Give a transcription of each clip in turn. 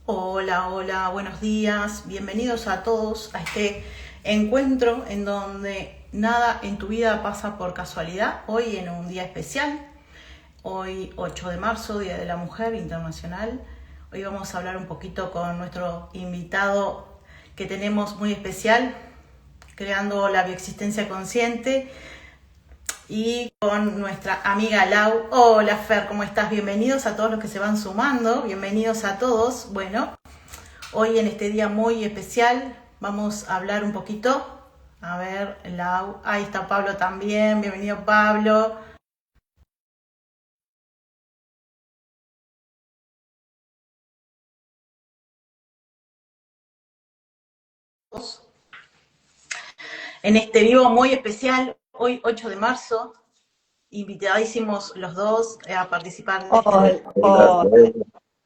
Hola, hola, buenos días. Bienvenidos a todos a este encuentro en donde nada en tu vida pasa por casualidad. Hoy en un día especial, hoy 8 de marzo, Día de la Mujer Internacional. Hoy vamos a hablar un poquito con nuestro invitado que tenemos muy especial, creando la bioexistencia consciente, y con nuestra amiga Lau. Hola Fer, ¿cómo estás? Bienvenidos a todos los que se van sumando, bienvenidos a todos. Bueno, hoy en este día muy especial vamos a hablar un poquito. A ver, Lau, ahí está Pablo también, bienvenido Pablo. En este vivo muy especial, hoy 8 de marzo, invitadísimos los dos a participar de este Hola, vivo. hola,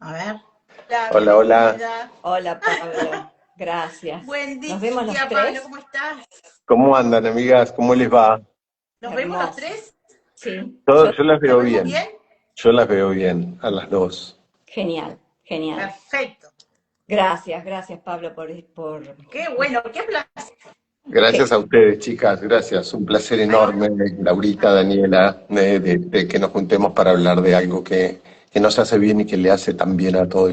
A ver. Hola, Hola, hola. bienvenida. hola Pablo, gracias. Buen ¿Nos vemos los día, Pablo, tres? ¿cómo estás? ¿Cómo andan, amigas? ¿Cómo les va? ¿Nos vemos los Hermoso. tres? Sí, Yo las ¿Nos veo vemos bien. bien? Yo las veo bien, a las dos. genial, genial. Perfecto. Gracias, gracias Pablo por Qué bueno, qué placer. Gracias que- a ustedes, chicas. Gracias. Un placer Ahí enorme, Laurita, Daniela, de que nos juntemos para hablar de algo que nos hace bien y que le hace tan bien a todo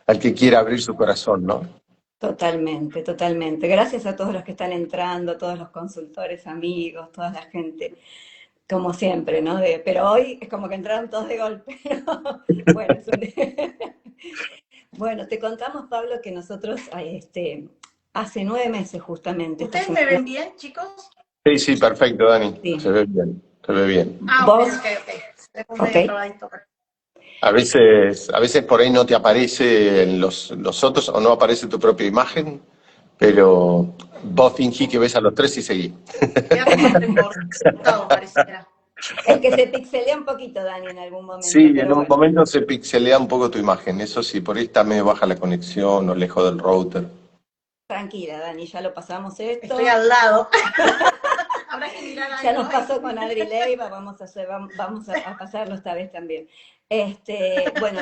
al que quiera abrir su corazón, ¿no? totalmente, totalmente. Gracias a todos los que están entrando, todos los consultores, amigos, toda la gente, como siempre, ¿no? Pero hoy es como que entraron todos de golpe. Bueno, bueno, te contamos, Pablo, que nosotros hace 9 meses justamente, esta ¿Ustedes me semana, ven bien, chicos? Sí, sí, perfecto, Dani. Se sí. ve bien, se ve bien. Ah, ok, Vos, ok, ok. Estoy ok, medio trabadito. A veces por ahí no te aparece en los otros o no aparece tu propia imagen, pero vos fingí que ves a los tres y seguí. Queda como entrecortado, pareciera. es que se pixelea un poquito, Dani, en algún momento, Sí, en pero un bueno, momento se pixelea un poco tu imagen, eso sí, por ahí está medio baja la conexión o lejos del router. tranquila, Dani, ya lo pasamos Estoy esto, al lado. Habrá que mirar ya algo nos ahí. pasó con Adri Leiva, vamos a pasarlo esta vez también. Bueno,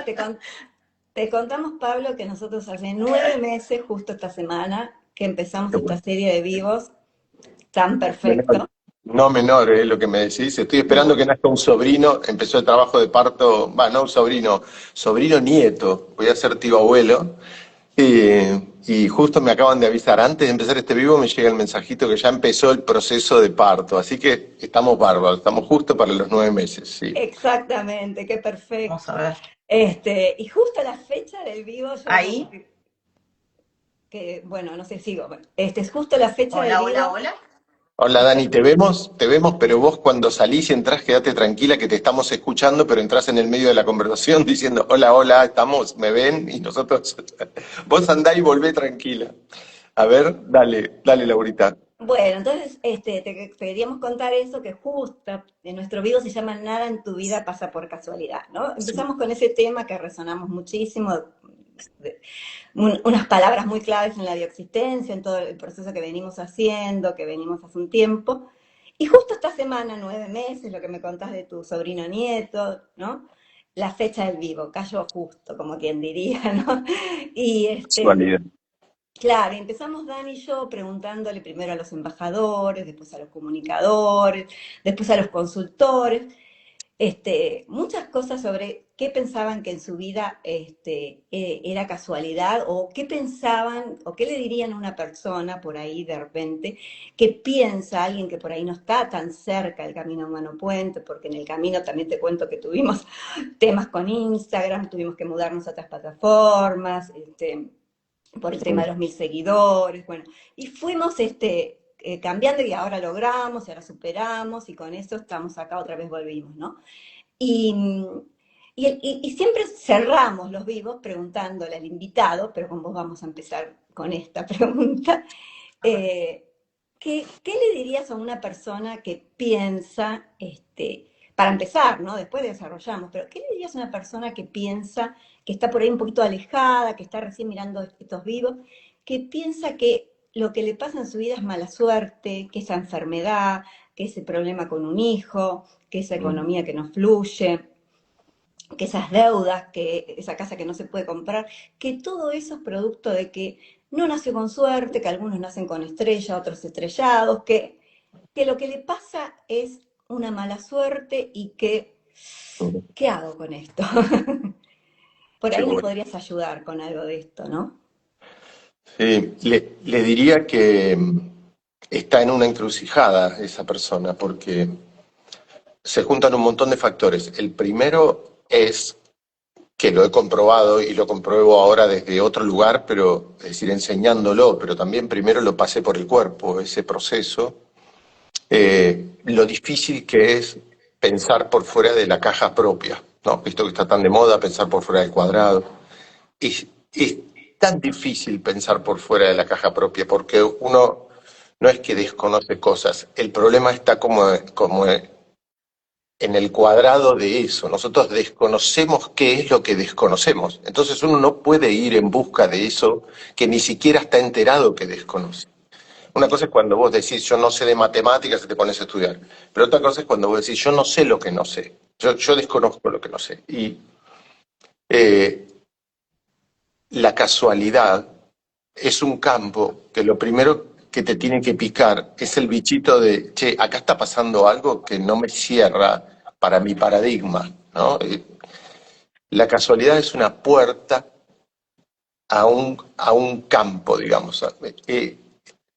te contamos, Pablo, que nosotros hace 9 meses, justo esta semana, que empezamos Qué esta bueno. serie de vivos tan Menor. perfecto. No menor, lo que me decís. Estoy esperando No, que nazca un sobrino. Empezó el trabajo de parto, va, no un sobrino, sobrino nieto. Voy a ser tío abuelo. Y justo me acaban de avisar, antes de empezar este vivo me llega el mensajito que ya empezó el proceso de parto. Así que estamos bárbaros, estamos justo para los 9 meses, sí. exactamente, qué Vamos a perfecto. ver. Y justo la fecha del vivo, yo como Ahí. bueno, no sé, sigo. Es justo la fecha del Hola, hola, vivo. hola. Hola Dani, te vemos, pero vos cuando salís y entrás quédate tranquila que te estamos escuchando, pero entrás en el medio de la conversación diciendo hola, hola, estamos, me ven y nosotros, vos andá y volvé tranquila. A ver, dale, dale Laurita. Bueno, entonces te queríamos contar eso, que justo en nuestro video se llama Nada en tu vida pasa por casualidad, ¿no? Sí, Empezamos con ese tema que resonamos muchísimo, de- unas palabras muy claves en la bioexistencia, en todo el proceso que venimos haciendo, que venimos hace un tiempo. Y justo esta semana, 9 meses, lo que me contás de tu sobrino nieto, ¿no? La fecha del vivo, cayó justo, como quien diría, ¿no? Y casualidad. claro, empezamos Dani y yo preguntándole primero a los embajadores, después a los comunicadores, después a los consultores, muchas cosas sobre qué pensaban que en su vida era casualidad o qué pensaban o qué le dirían a una persona por ahí de repente que piensa alguien que por ahí no está tan cerca del Camino Humano Puente, porque en el camino también te cuento que tuvimos temas con Instagram, tuvimos que mudarnos a otras plataformas, por el tema de los 1000 seguidores, bueno, y fuimos cambiando y ahora logramos, y ahora superamos, y con eso estamos acá, otra vez volvimos, ¿no? Y, y siempre cerramos los vivos preguntándole al invitado, pero con vos vamos a empezar con esta pregunta, A ver. ¿qué le dirías a una persona que piensa, para empezar, ¿no? Después desarrollamos, pero ¿qué le dirías a una persona que piensa, que está por ahí un poquito alejada, que está recién mirando estos vivos, que piensa que lo que le pasa en su vida es mala suerte, que esa enfermedad, que ese problema con un hijo, que esa Mm. economía que no fluye? que esas deudas, que esa casa que no se puede comprar, que todo eso es producto de que no nació con suerte, que algunos nacen con estrella, otros estrellados, que lo que le pasa es una mala suerte y que, ¿qué hago con esto? Por Sí, ahí me bueno. podrías ayudar con algo de esto, ¿no? Sí, le diría que está en una encrucijada esa persona, porque se juntan un montón de factores. El primero es que lo he comprobado y lo compruebo ahora desde otro lugar, pero es decir, enseñándolo, pero también primero lo pasé por el cuerpo, ese proceso, lo difícil que es pensar por fuera de la caja propia, ¿no? Visto que está tan de moda pensar por fuera del cuadrado. Es tan difícil pensar por fuera de la caja propia, porque uno no es que desconoce cosas, el problema está como en el cuadrado de eso. Nosotros desconocemos qué es lo que desconocemos. Entonces uno no puede ir en busca de eso que ni siquiera está enterado que desconoce. Una cosa es cuando vos decís yo no sé de matemáticas y te pones a estudiar, pero otra cosa es cuando vos decís yo no sé lo que no sé. Yo desconozco lo que no sé. Y eh, la casualidad es un campo que lo primero que te tiene que picar es el bichito de, che, acá está pasando algo que no me cierra para mi paradigma, ¿no? La casualidad es una puerta a un campo, digamos.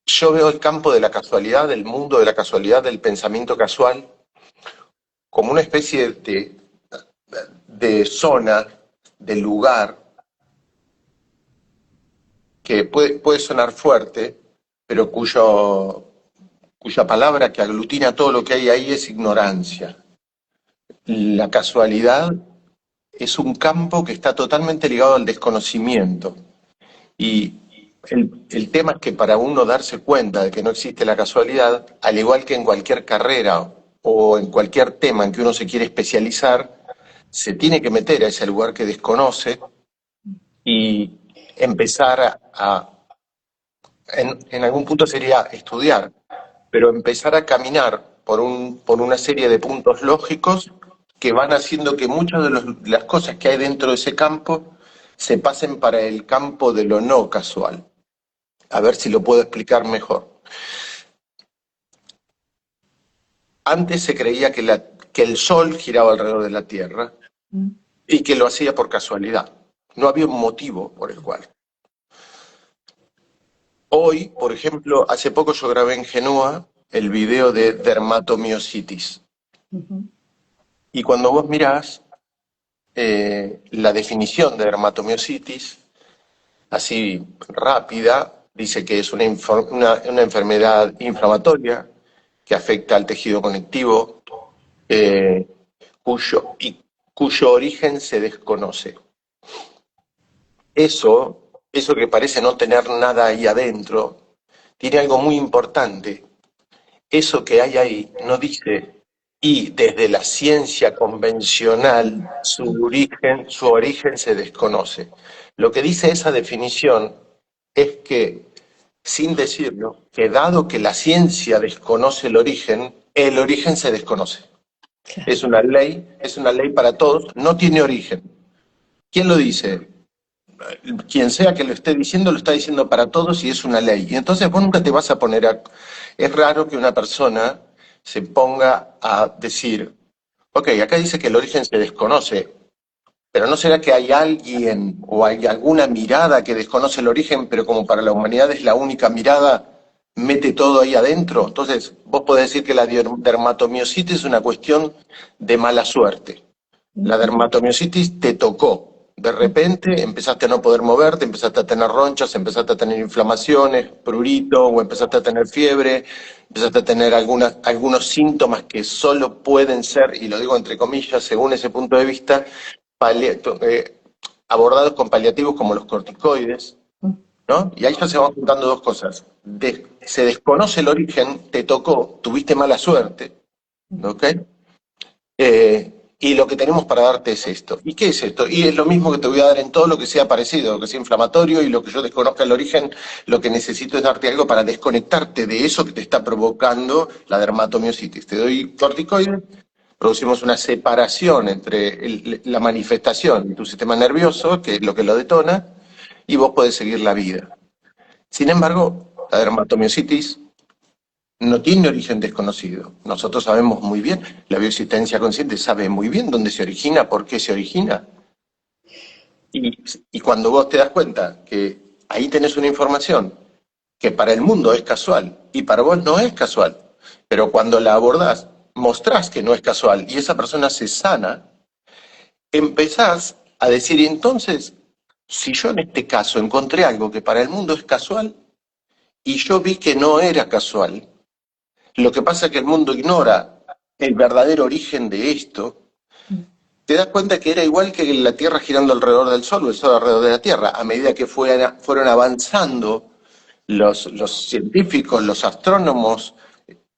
Yo veo el campo de la casualidad, del mundo de la casualidad, del pensamiento casual, como una especie de zona, de lugar, que puede sonar fuerte, pero cuya palabra que aglutina todo lo que hay ahí es ignorancia. La casualidad es un campo que está totalmente ligado al desconocimiento. Y el tema es que para uno darse cuenta de que no existe la casualidad, al igual que en cualquier carrera o en cualquier tema en que uno se quiere especializar, se tiene que meter a ese lugar que desconoce y empezar en algún punto sería estudiar, pero empezar a caminar por una serie de puntos lógicos que van haciendo que muchas de las cosas que hay dentro de ese campo se pasen para el campo de lo no casual. A ver si lo puedo explicar mejor. Antes se creía que el Sol giraba alrededor de la Tierra Mm. y que lo hacía por casualidad. No había un motivo por el cual. Hoy, por ejemplo, hace poco yo grabé en Genua el video de dermatomiositis. Ujú. Y cuando vos mirás la definición de dermatomiositis, así rápida, dice que es una enfermedad inflamatoria que afecta al tejido conectivo, eh, cuyo, y, cuyo origen se desconoce. Eso que parece no tener nada ahí adentro, tiene algo muy importante. Eso que hay ahí no dice, y desde la ciencia convencional su origen se desconoce. Lo que dice esa definición es que, sin decirlo, que dado que la ciencia desconoce el origen se desconoce. Claro. Es una ley para todos, no tiene origen. ¿Quién lo dice? Quien sea que lo esté diciendo, lo está diciendo para todos y es una ley. Y entonces vos nunca te vas a poner a... Es raro que una persona se ponga a decir, ok, acá dice que el origen se desconoce, pero ¿no será que hay alguien o hay alguna mirada que desconoce el origen, pero como para la humanidad es la única mirada, mete todo ahí adentro? Entonces, vos podés decir que la dermatomiositis es una cuestión de mala suerte. La Ujú. dermatomiositis te tocó. De repente empezaste a no poder moverte, empezaste a tener ronchas, empezaste a tener inflamaciones, prurito, o empezaste a tener fiebre, empezaste a tener algunos síntomas que solo pueden ser, y lo digo entre comillas, según ese punto de vista, abordados con paliativos como los corticoides, ¿no? Y ahí ya se van juntando dos cosas. Se desconoce el origen, te tocó, tuviste mala suerte, ¿ok? Y lo que tenemos para darte es esto. ¿Y qué es esto? Y es lo mismo que te voy a dar en todo lo que sea parecido, lo que sea inflamatorio y lo que yo desconozca el origen, lo que necesito es darte algo para desconectarte de eso que te está provocando la dermatomiositis. Te doy corticoides, producimos una separación entre la manifestación de tu sistema nervioso, que es lo que lo detona, y vos podés seguir la vida. Sin embargo, la dermatomiositis no tiene origen desconocido. Nosotros sabemos muy bien, la bioexistencia consciente sabe muy bien dónde se origina, por qué se origina. Y cuando vos te das cuenta que ahí tenés una información que para el mundo es casual y para vos no es casual, pero cuando la abordás, mostrás que no es casual y esa persona se sana, empezás a decir, entonces, si yo en este caso encontré algo que para el mundo es casual y yo vi que no era casual, lo que pasa es que el mundo ignora el verdadero origen de esto, te das cuenta que era igual que la Tierra girando alrededor del Sol o el Sol alrededor de la Tierra. A medida que fueron avanzando los científicos, los astrónomos,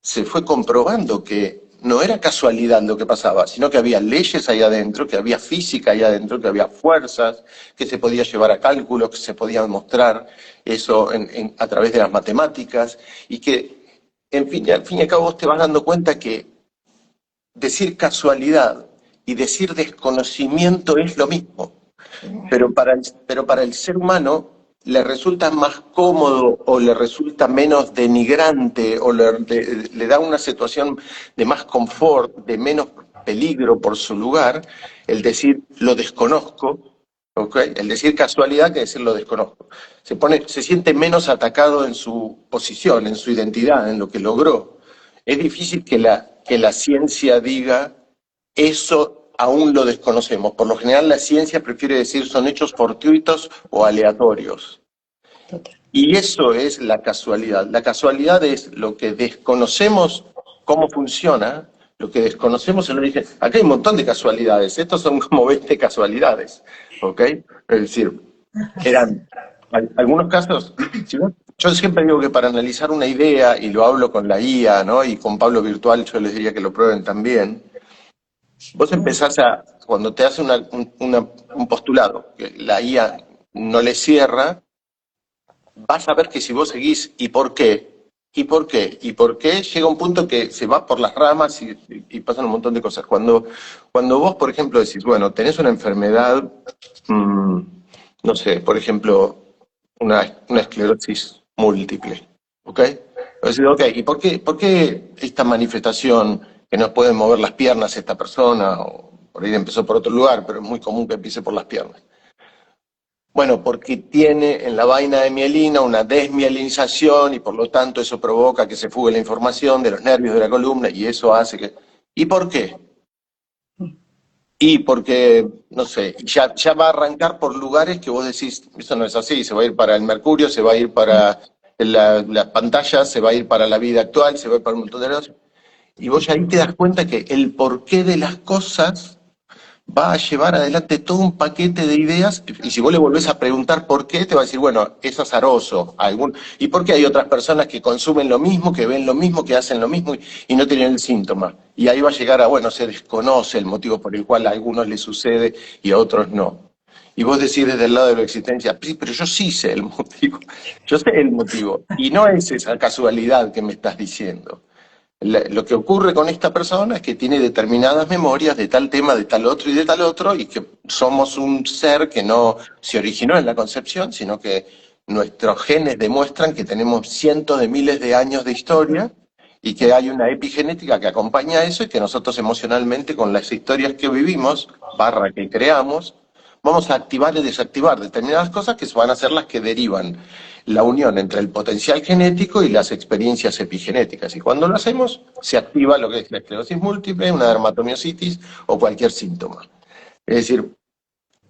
se fue comprobando que no era casualidad lo que pasaba, sino que había leyes ahí adentro, que había física ahí adentro, que había fuerzas, que se podía llevar a cálculos, que se podía demostrar eso a través de las matemáticas, y que, en fin, al fin y al cabo vos te vas dando cuenta que decir casualidad y decir desconocimiento es lo mismo, pero para el ser humano le resulta más cómodo o le resulta menos denigrante o le da una situación de más confort, de menos peligro por su lugar, el decir lo desconozco, ¿okay? El decir casualidad que decir lo desconozco. Se siente menos atacado en su posición, en su identidad, en lo que logró. Es difícil que la ciencia diga eso aún lo desconocemos. Por lo general la ciencia prefiere decir son hechos fortuitos o aleatorios. Total. Y eso es la casualidad. La casualidad es lo que desconocemos cómo funciona, lo que desconocemos el origen. Acá hay un montón de casualidades, estos son como 20 casualidades, ¿ok? Es decir, eran algunos casos, yo siempre digo que para analizar una idea, y lo hablo con la IA, ¿no? Y con Pablo Virtual yo les diría que lo prueben también. Vos empezás cuando te hace un postulado, que la IA no le cierra, vas a ver que si vos seguís, ¿y por qué? ¿Y por qué? ¿Y por qué? Llega un punto que se va por las ramas y pasan un montón de cosas. Cuando vos, por ejemplo, decís, bueno, tenés una enfermedad, no sé, por ejemplo, una esclerosis múltiple, ¿ok? Decís, ok, ¿y por qué esta manifestación que no puede mover las piernas esta persona, o por ahí empezó por otro lugar, pero es muy común que empiece por las piernas? Bueno, porque tiene en la vaina de mielina una desmielinización y por lo tanto eso provoca que se fugue la información de los nervios de la columna y eso hace que... ¿Y por qué? Y porque, no sé, ya va a arrancar por lugares que vos decís, eso no es así, se va a ir para el mercurio, se va a ir para las pantallas, se va a ir para la vida actual, se va a ir para un montón de cosas. Y vos ahí te das cuenta que el porqué de las cosas va a llevar adelante todo un paquete de ideas, y si vos le volvés a preguntar por qué, te va a decir, bueno, es azaroso, ¿y por qué hay otras personas que consumen lo mismo, que ven lo mismo, que hacen lo mismo y no tienen el síntoma? Y ahí va a llegar a, bueno, se desconoce el motivo por el cual a algunos les sucede y a otros no. Y vos decís desde el lado de la existencia, sí, pero yo sí sé el motivo, yo sé el motivo, y no es esa casualidad que me estás diciendo. Lo que ocurre con esta persona es que tiene determinadas memorias de tal tema, de tal otro y de tal otro, y que somos un ser que no se originó en la concepción, sino que nuestros genes demuestran que tenemos cientos de miles de años de historia y que hay una epigenética que acompaña eso y que nosotros emocionalmente con las historias que vivimos, que creamos, vamos a activar y desactivar determinadas cosas que van a ser las que derivan la unión entre el potencial genético y las experiencias epigenéticas. Y cuando lo hacemos, se activa lo que es la esclerosis múltiple, una dermatomiositis o cualquier síntoma. Es decir,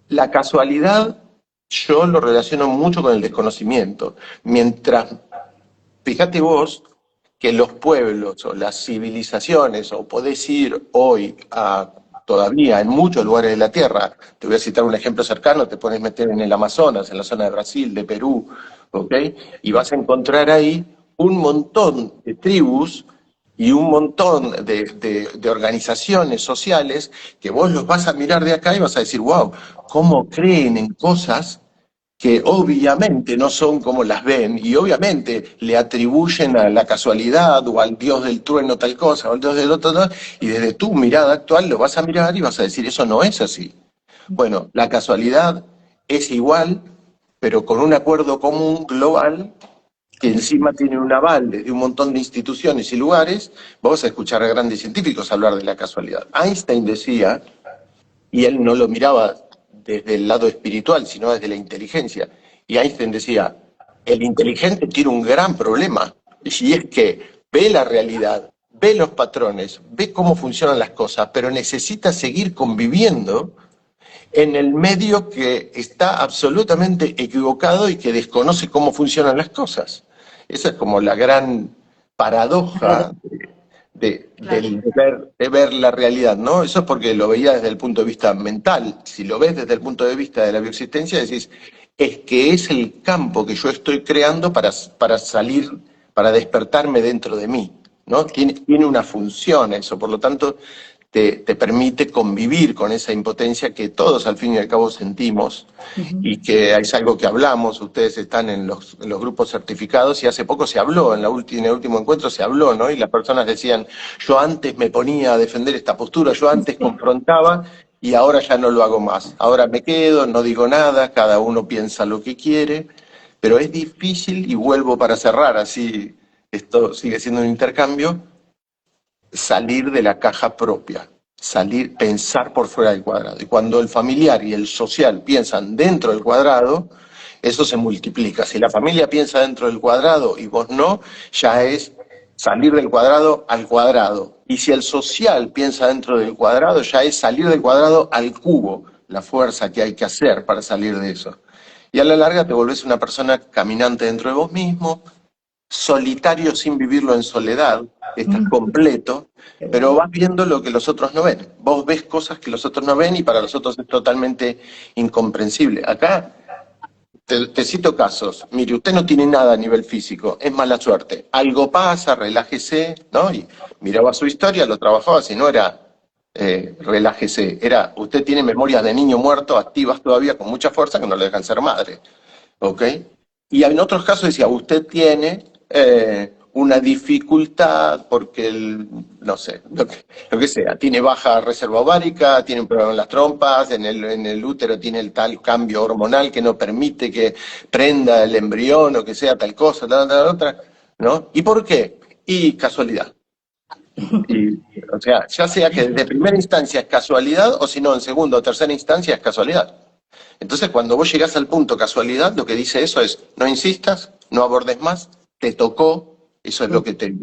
la casualidad yo lo relaciono mucho con el desconocimiento. Mientras, fíjate vos, que los pueblos o las civilizaciones, o podés ir hoy todavía en muchos lugares de la Tierra, te voy a citar un ejemplo cercano, te pones meter en el Amazonas, en la zona de Brasil, de Perú, ¿ok? Y vas a encontrar ahí un montón de tribus y un montón de organizaciones sociales que vos los vas a mirar de acá y vas a decir, wow, ¿cómo creen en cosas que obviamente no son como las ven y obviamente le atribuyen a la casualidad o al dios del trueno tal cosa o al dios del otro, y desde tu mirada actual lo vas a mirar y vas a decir, eso no es así. Bueno, la casualidad es igual, pero con un acuerdo común global que encima tiene un aval desde un montón de instituciones y lugares. Vamos a escuchar a grandes científicos hablar de la casualidad. Einstein decía, y él no lo miraba desde el lado espiritual, sino desde la inteligencia. Y Einstein decía, el inteligente tiene un gran problema, y es que ve la realidad, ve los patrones, ve cómo funcionan las cosas, pero necesita seguir conviviendo en el medio que está absolutamente equivocado y que desconoce cómo funcionan las cosas. Esa es como la gran paradoja de ver la realidad, ¿no? Eso es porque lo veía desde el punto de vista mental. Si lo ves desde el punto de vista de la bioexistencia, decís, es que es el campo que yo estoy creando para salir, para despertarme dentro de mí, ¿no? Tiene una función eso, por lo tanto, te permite convivir con esa impotencia que todos al fin y al cabo sentimos y que es algo que hablamos, ustedes están en los grupos certificados y hace poco se habló, en el último encuentro se habló, ¿no? Y las personas decían, yo antes me ponía a defender esta postura, yo antes confrontaba y ahora ya no lo hago más. Ahora me quedo, no digo nada, cada uno piensa lo que quiere, pero es difícil, y vuelvo para cerrar, así esto sigue siendo un intercambio, salir de la caja propia, pensar por fuera del cuadrado. Y cuando el familiar y el social piensan dentro del cuadrado, eso se multiplica. Si la familia piensa dentro del cuadrado y vos no, ya es salir del cuadrado al cuadrado. Y si el social piensa dentro del cuadrado, ya es salir del cuadrado al cubo, la fuerza que hay que hacer para salir de eso. Y a la larga te volvés una persona caminante dentro de vos mismo, solitario sin vivirlo en soledad, estás completo, pero vas viendo lo que los otros no ven. Vos ves cosas que los otros no ven y para los otros es totalmente incomprensible. Acá te cito casos. Mire, usted no tiene nada a nivel físico, es mala suerte. Algo pasa, relájese, ¿no? Y miraba su historia, lo trabajaba, si no era relájese, era usted tiene memorias de niño muerto activas todavía con mucha fuerza que no le dejan ser madre, ¿ok? Y en otros casos decía, usted tiene una dificultad porque, no sé, lo que sea, tiene baja reserva ovárica, tiene un problema en las trompas, en el útero tiene el tal cambio hormonal que no permite que prenda el embrión o que sea tal cosa, tal otra, ¿no? ¿Y por qué? Y casualidad. Y, o sea, ya sea que de primera instancia es casualidad o si no, en segunda o tercera instancia es casualidad. Entonces, cuando vos llegás al punto casualidad, lo que dice eso es, no insistas, no abordes más, te tocó, eso es lo que te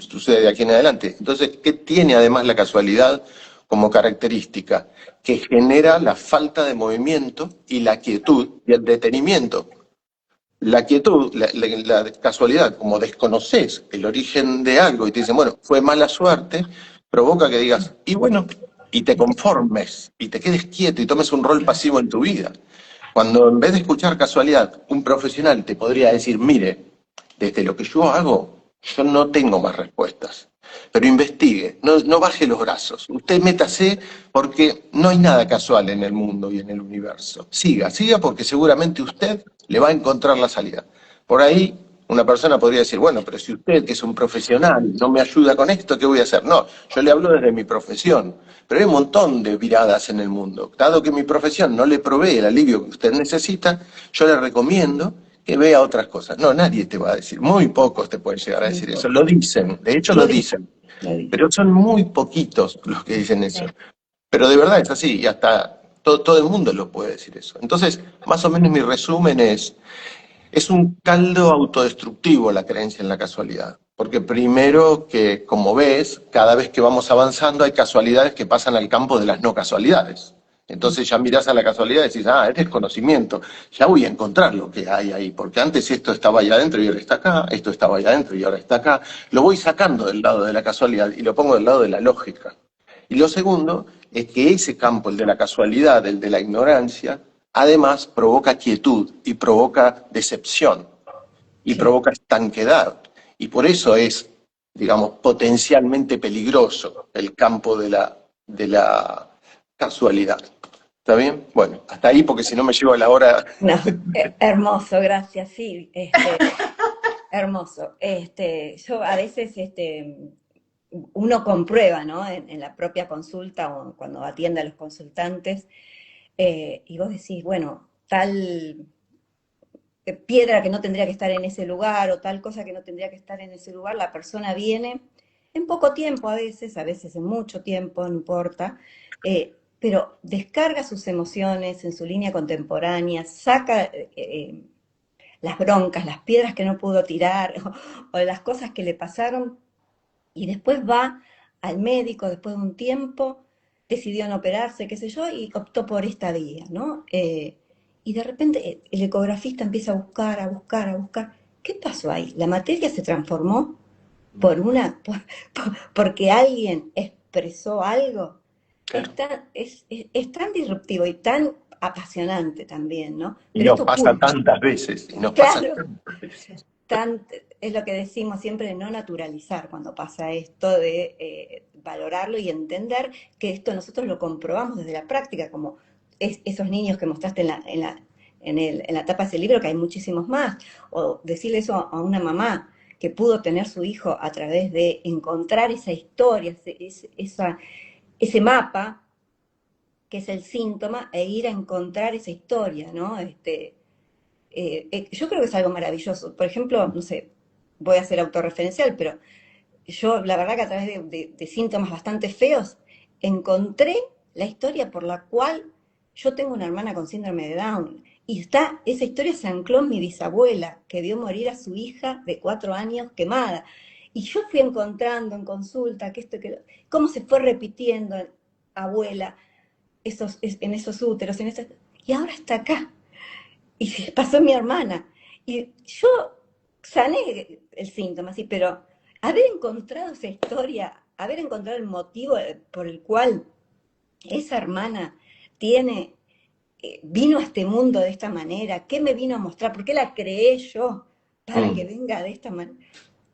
sucede de aquí en adelante. Entonces, ¿qué tiene además la casualidad como característica? Que genera la falta de movimiento y la quietud y el detenimiento. La quietud, la casualidad, como desconoces el origen de algo y te dicen, bueno, fue mala suerte, provoca que digas, y bueno, y te conformes, y te quedes quieto y tomes un rol pasivo en tu vida. Cuando en vez de escuchar casualidad, un profesional te podría decir, mire, desde lo que yo hago, yo no tengo más respuestas. Pero investigue, no baje los brazos. Usted métase porque no hay nada casual en el mundo y en el universo. Siga porque seguramente usted le va a encontrar la salida. Por ahí una persona podría decir, bueno, pero si usted que es un profesional no me ayuda con esto, ¿qué voy a hacer? No, yo le hablo desde mi profesión. Pero hay un montón de viradas en el mundo. Dado que mi profesión no le provee el alivio que usted necesita, yo le recomiendo que vea otras cosas. No, nadie te va a decir, muy pocos te pueden llegar a decir eso. Lo dicen, de hecho lo dicen. Pero son muy poquitos los que dicen eso. Pero de verdad es así, y hasta todo el mundo lo puede decir eso. Entonces, más o menos mi resumen es un caldo autodestructivo la creencia en la casualidad. Porque primero que, como ves, cada vez que vamos avanzando hay casualidades que pasan al campo de las no casualidades. Entonces ya mirás a la casualidad y decís, es desconocimiento, ya voy a encontrar lo que hay ahí, porque antes esto estaba allá adentro y ahora está acá, esto estaba allá adentro y ahora está acá. Lo voy sacando del lado de la casualidad y lo pongo del lado de la lógica. Y lo segundo es que ese campo, el de la casualidad, el de la ignorancia, además provoca quietud y provoca decepción y provoca estanquedad. Y por eso es, digamos, potencialmente peligroso el campo de la casualidad. ¿Está bien? Bueno, hasta ahí porque si no me llevo a la hora. No, hermoso, gracias, sí, hermoso. Yo a veces, uno comprueba, ¿no? En la propia consulta o cuando atiende a los consultantes, y vos decís, bueno, tal piedra que no tendría que estar en ese lugar o tal cosa que no tendría que estar en ese lugar, la persona viene en poco tiempo a veces en mucho tiempo, no importa, pero descarga sus emociones en su línea contemporánea, saca las broncas, las piedras que no pudo tirar o las cosas que le pasaron y después va al médico después de un tiempo, decidió no operarse, qué sé yo, y optó por esta vía, ¿no? Y de repente el ecografista empieza a buscar, a buscar, a buscar. ¿Qué pasó ahí? ¿La materia se transformó porque alguien expresó algo? Claro. Es tan disruptivo y tan apasionante también, ¿no? Y Pero nos esto pasa ocurre. tantas veces, y nos pasa Claro, tantas veces. es lo que decimos siempre de no naturalizar cuando pasa esto, de valorarlo y entender que esto nosotros lo comprobamos desde la práctica, como esos niños que mostraste en la tapa de ese libro, que hay muchísimos más, o decirle eso a una mamá que pudo tener su hijo a través de encontrar esa historia, ese mapa, que es el síntoma, e ir a encontrar esa historia, ¿no? Yo creo que es algo maravilloso. Por ejemplo, no sé, voy a ser autorreferencial, pero yo la verdad que a través de síntomas bastante feos encontré la historia por la cual yo tengo una hermana con síndrome de Down. Y esa historia se ancló en mi bisabuela, que vio morir a su hija de 4 años quemada. Y yo fui encontrando en consulta que cómo se fue repitiendo, abuela, en esos úteros, y ahora está acá. Y pasó mi hermana. Y yo sané el síntoma, sí, pero haber encontrado esa historia, haber encontrado el motivo por el cual esa hermana vino a este mundo de esta manera, qué me vino a mostrar, por qué la creé yo para que Mm. venga de esta manera.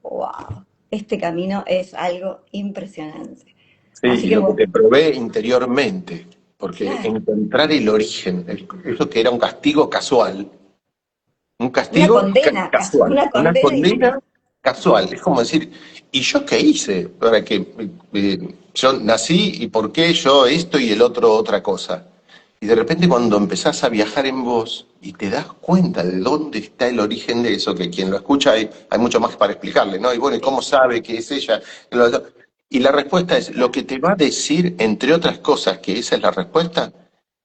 ¡Wow! Este camino es algo impresionante. Sí, Así y que lo que bueno, te probé interiormente, porque claro, encontrar el origen, eso que era un castigo casual, un una castigo condena, casual, una una condena y condena casual. Es como decir, ¿y yo qué hice para que yo nací y por qué yo esto y el otro otra cosa? Y de repente cuando empezás a viajar en vos y te das cuenta de dónde está el origen de eso, que quien lo escucha hay mucho más para explicarle, ¿no? Y bueno, ¿y cómo sabe que es ella? Y la respuesta es, lo que te va a decir, entre otras cosas, que esa es la respuesta,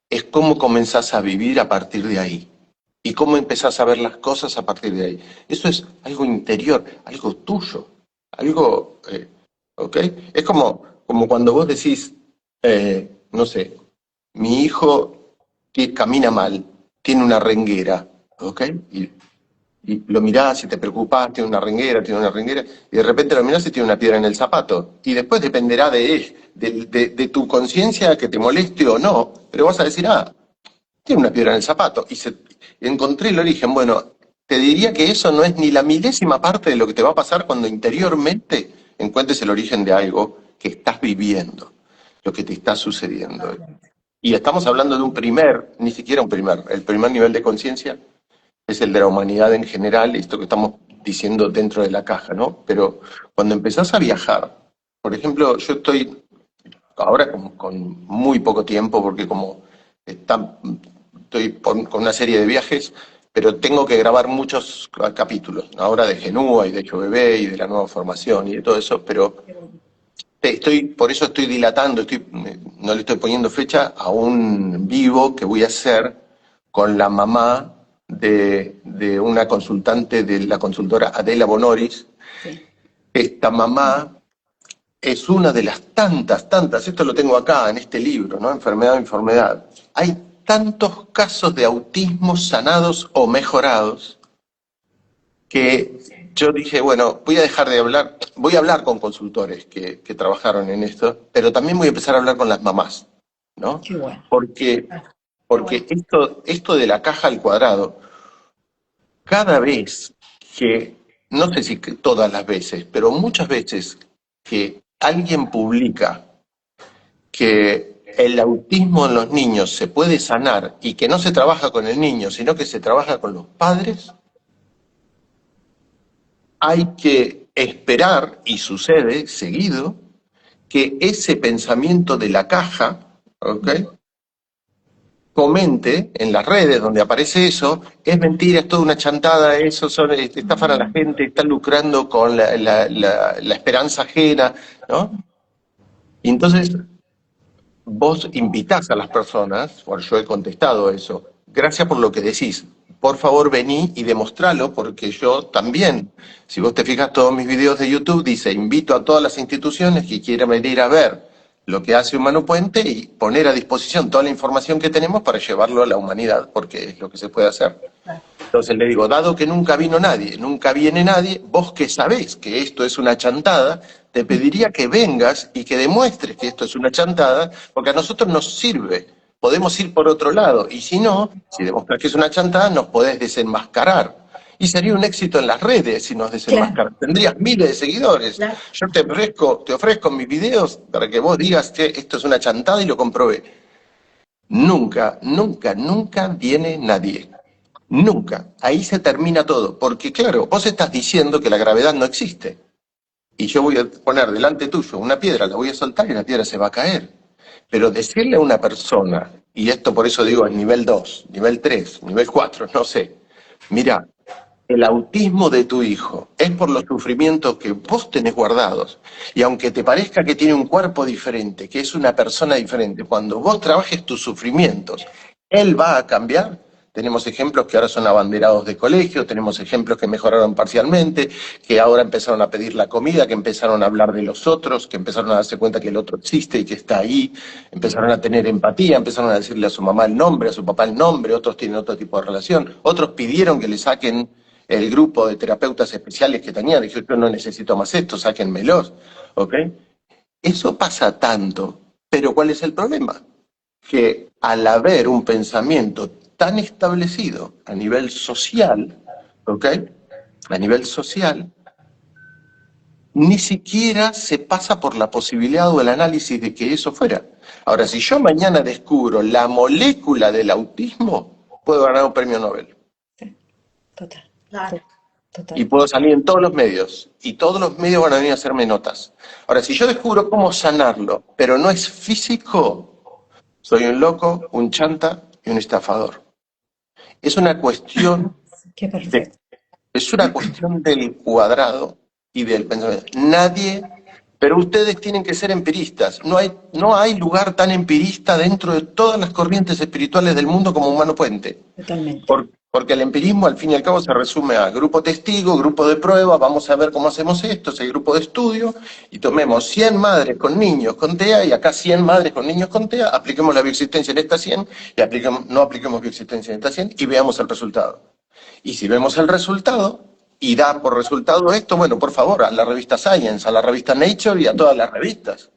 es cómo comenzás a vivir a partir de ahí y cómo empezás a ver las cosas a partir de ahí. Eso es algo interior, algo tuyo, algo, ¿ok? Es como cuando vos decís, no sé, mi hijo que camina mal, tiene una renguera, ¿ok? Y lo mirás y te preocupás, tiene una renguera, y de repente lo mirás y tiene una piedra en el zapato. Y después dependerá de tu conciencia que te moleste o no, pero vas a decir, ah, tiene una piedra en el zapato. Encontré el origen. Bueno, te diría que eso no es ni la milésima parte de lo que te va a pasar cuando interiormente encuentres el origen de algo que estás viviendo, lo que te está sucediendo. totalmente. Y estamos hablando de ni siquiera el primer nivel de conciencia es el de la humanidad en general, esto que estamos diciendo dentro de la caja, ¿no? Pero cuando empezás a viajar, por ejemplo, yo estoy ahora con muy poco tiempo, porque como está, estoy con una serie de viajes, pero tengo que grabar muchos capítulos, ¿no? Ahora de Genúa y de Hecho Bebé y de la nueva formación y de todo eso, pero por eso estoy dilatando, no le estoy poniendo fecha a un vivo que voy a hacer con la mamá de una consultante de la consultora Adela Bonoris. sí. Esta mamá es una de las tantas, esto lo tengo acá en este libro, ¿no? Enfermedad o enfermedad. Hay tantos casos de autismo sanados o mejorados que yo dije, bueno, voy a dejar de hablar, voy a hablar con consultores que trabajaron en esto, pero también voy a empezar a hablar con las mamás, ¿no? Qué bueno. Porque, Ah, qué porque bueno. esto de la caja al cuadrado, cada vez que, no sé si todas las veces, pero muchas veces que alguien publica que el autismo en los niños se puede sanar y que no se trabaja con el niño, sino que se trabaja con los padres, hay que esperar, y sucede seguido, que ese pensamiento de la caja, ¿ok?, comente en las redes donde aparece eso, es mentira, es toda una chantada, eso son, estafan a la gente, están lucrando con la esperanza ajena, ¿no? Y entonces vos invitás a las personas, bueno, yo he contestado eso, gracias por lo que decís, por favor vení y demostralo, porque yo también, si vos te fijas todos mis videos de YouTube, dice, invito a todas las instituciones que quieran venir a ver lo que hace Humano Puente y poner a disposición toda la información que tenemos para llevarlo a la humanidad, porque es lo que se puede hacer. Entonces le digo, dado que nunca vino nadie, nunca viene nadie, vos que sabés que esto es una chantada, te pediría que vengas y que demuestres que esto es una chantada, porque a nosotros nos sirve. Podemos ir por otro lado, y si no, si demostrás que es una chantada, nos podés desenmascarar. Y sería un éxito en las redes si nos desenmascaras. Claro. Tendrías miles de seguidores. Claro. Yo te ofrezco mis videos para que vos digas que esto es una chantada y lo comprobé. Nunca, nunca, nunca viene nadie. Nunca. Ahí se termina todo. Porque claro, vos estás diciendo que la gravedad no existe. Y yo voy a poner delante tuyo una piedra, la voy a soltar y la piedra se va a caer. Pero decirle a una persona, y esto por eso digo el nivel 2, nivel 3, nivel 4, no sé, mira, el autismo de tu hijo es por los sufrimientos que vos tenés guardados. Y aunque te parezca que tiene un cuerpo diferente, que es una persona diferente, cuando vos trabajes tus sufrimientos, él va a cambiar. Tenemos ejemplos que ahora son abanderados de colegio, tenemos ejemplos que mejoraron parcialmente, que ahora empezaron a pedir la comida, que empezaron a hablar de los otros, que empezaron a darse cuenta que el otro existe y que está ahí, empezaron a tener empatía, empezaron a decirle a su mamá el nombre, a su papá el nombre, otros tienen otro tipo de relación, otros pidieron que le saquen el grupo de terapeutas especiales que tenían, dijo, yo no necesito más esto, sáquenmelos, ¿ok? Eso pasa tanto, pero ¿cuál es el problema? Que al haber un pensamiento tan establecido a nivel social, ¿ok?, a nivel social, ni siquiera se pasa por la posibilidad o el análisis de que eso fuera. Ahora, si yo mañana descubro la molécula del autismo, puedo ganar un premio Nobel. Total. Claro. Total. Y puedo salir en todos los medios. Y todos los medios van a venir a hacerme notas. Ahora, si yo descubro cómo sanarlo, pero no es físico, soy un loco, un chanta y un estafador. Es una cuestión Qué perfecto. es una cuestión del cuadrado y del pensamiento. Nadie, pero ustedes tienen que ser empiristas. No hay lugar tan empirista dentro de todas las corrientes espirituales del mundo como Humano Puente. Totalmente. Porque el empirismo al fin y al cabo se resume a grupo testigo, grupo de prueba, vamos a ver cómo hacemos esto, ese grupo de estudio, y tomemos 100 madres con niños con TEA y acá 100 madres con niños con TEA, apliquemos la bioexistencia en estas 100 y no apliquemos bioexistencia en estas 100 y veamos el resultado. Y si vemos el resultado y da por resultado esto, bueno, por favor, a la revista Science, a la revista Nature y a todas las revistas,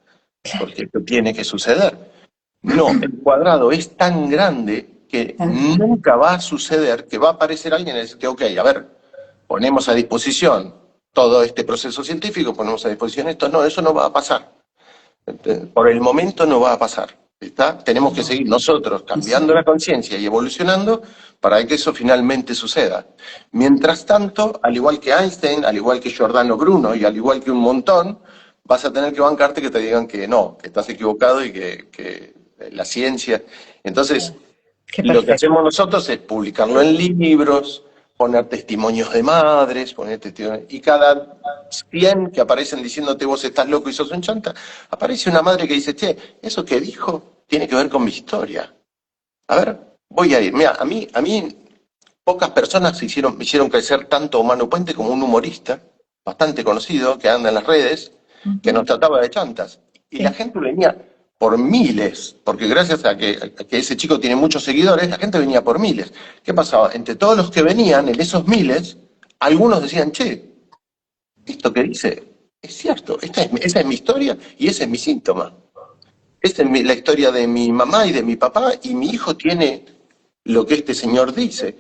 porque esto tiene que suceder. No, el cuadrado es tan grande que nunca va a suceder que va a aparecer alguien y decir que, ok, a ver, ponemos a disposición todo este proceso científico, ponemos a disposición esto. No, eso no va a pasar. Por el momento no va a pasar. ¿Está? Tenemos que seguir nosotros cambiando la conciencia y evolucionando para que eso finalmente suceda. Mientras tanto, al igual que Einstein, al igual que Giordano Bruno y al igual que un montón, vas a tener que bancarte que te digan que no, que estás equivocado y que la ciencia... Entonces, lo que hacemos nosotros es publicarlo en libros, poner testimonios de madres, y cada 100 que aparecen diciéndote vos estás loco y sos un chanta, aparece una madre que dice, che, eso que dijo tiene que ver con mi historia. A ver, voy a ir. Mira, a mí pocas personas me hicieron crecer tanto Humano Puente como un humorista, bastante conocido, que anda en las redes, que nos trataba de chantas. Y la gente venía por miles, porque gracias a que ese chico tiene muchos seguidores, la gente venía por miles. ¿Qué pasaba? Entre todos los que venían, en esos miles, algunos decían, che, esto que dice es cierto, esa es mi historia y ese es mi síntoma. Esta es la historia de mi mamá y de mi papá, y mi hijo tiene lo que este señor dice.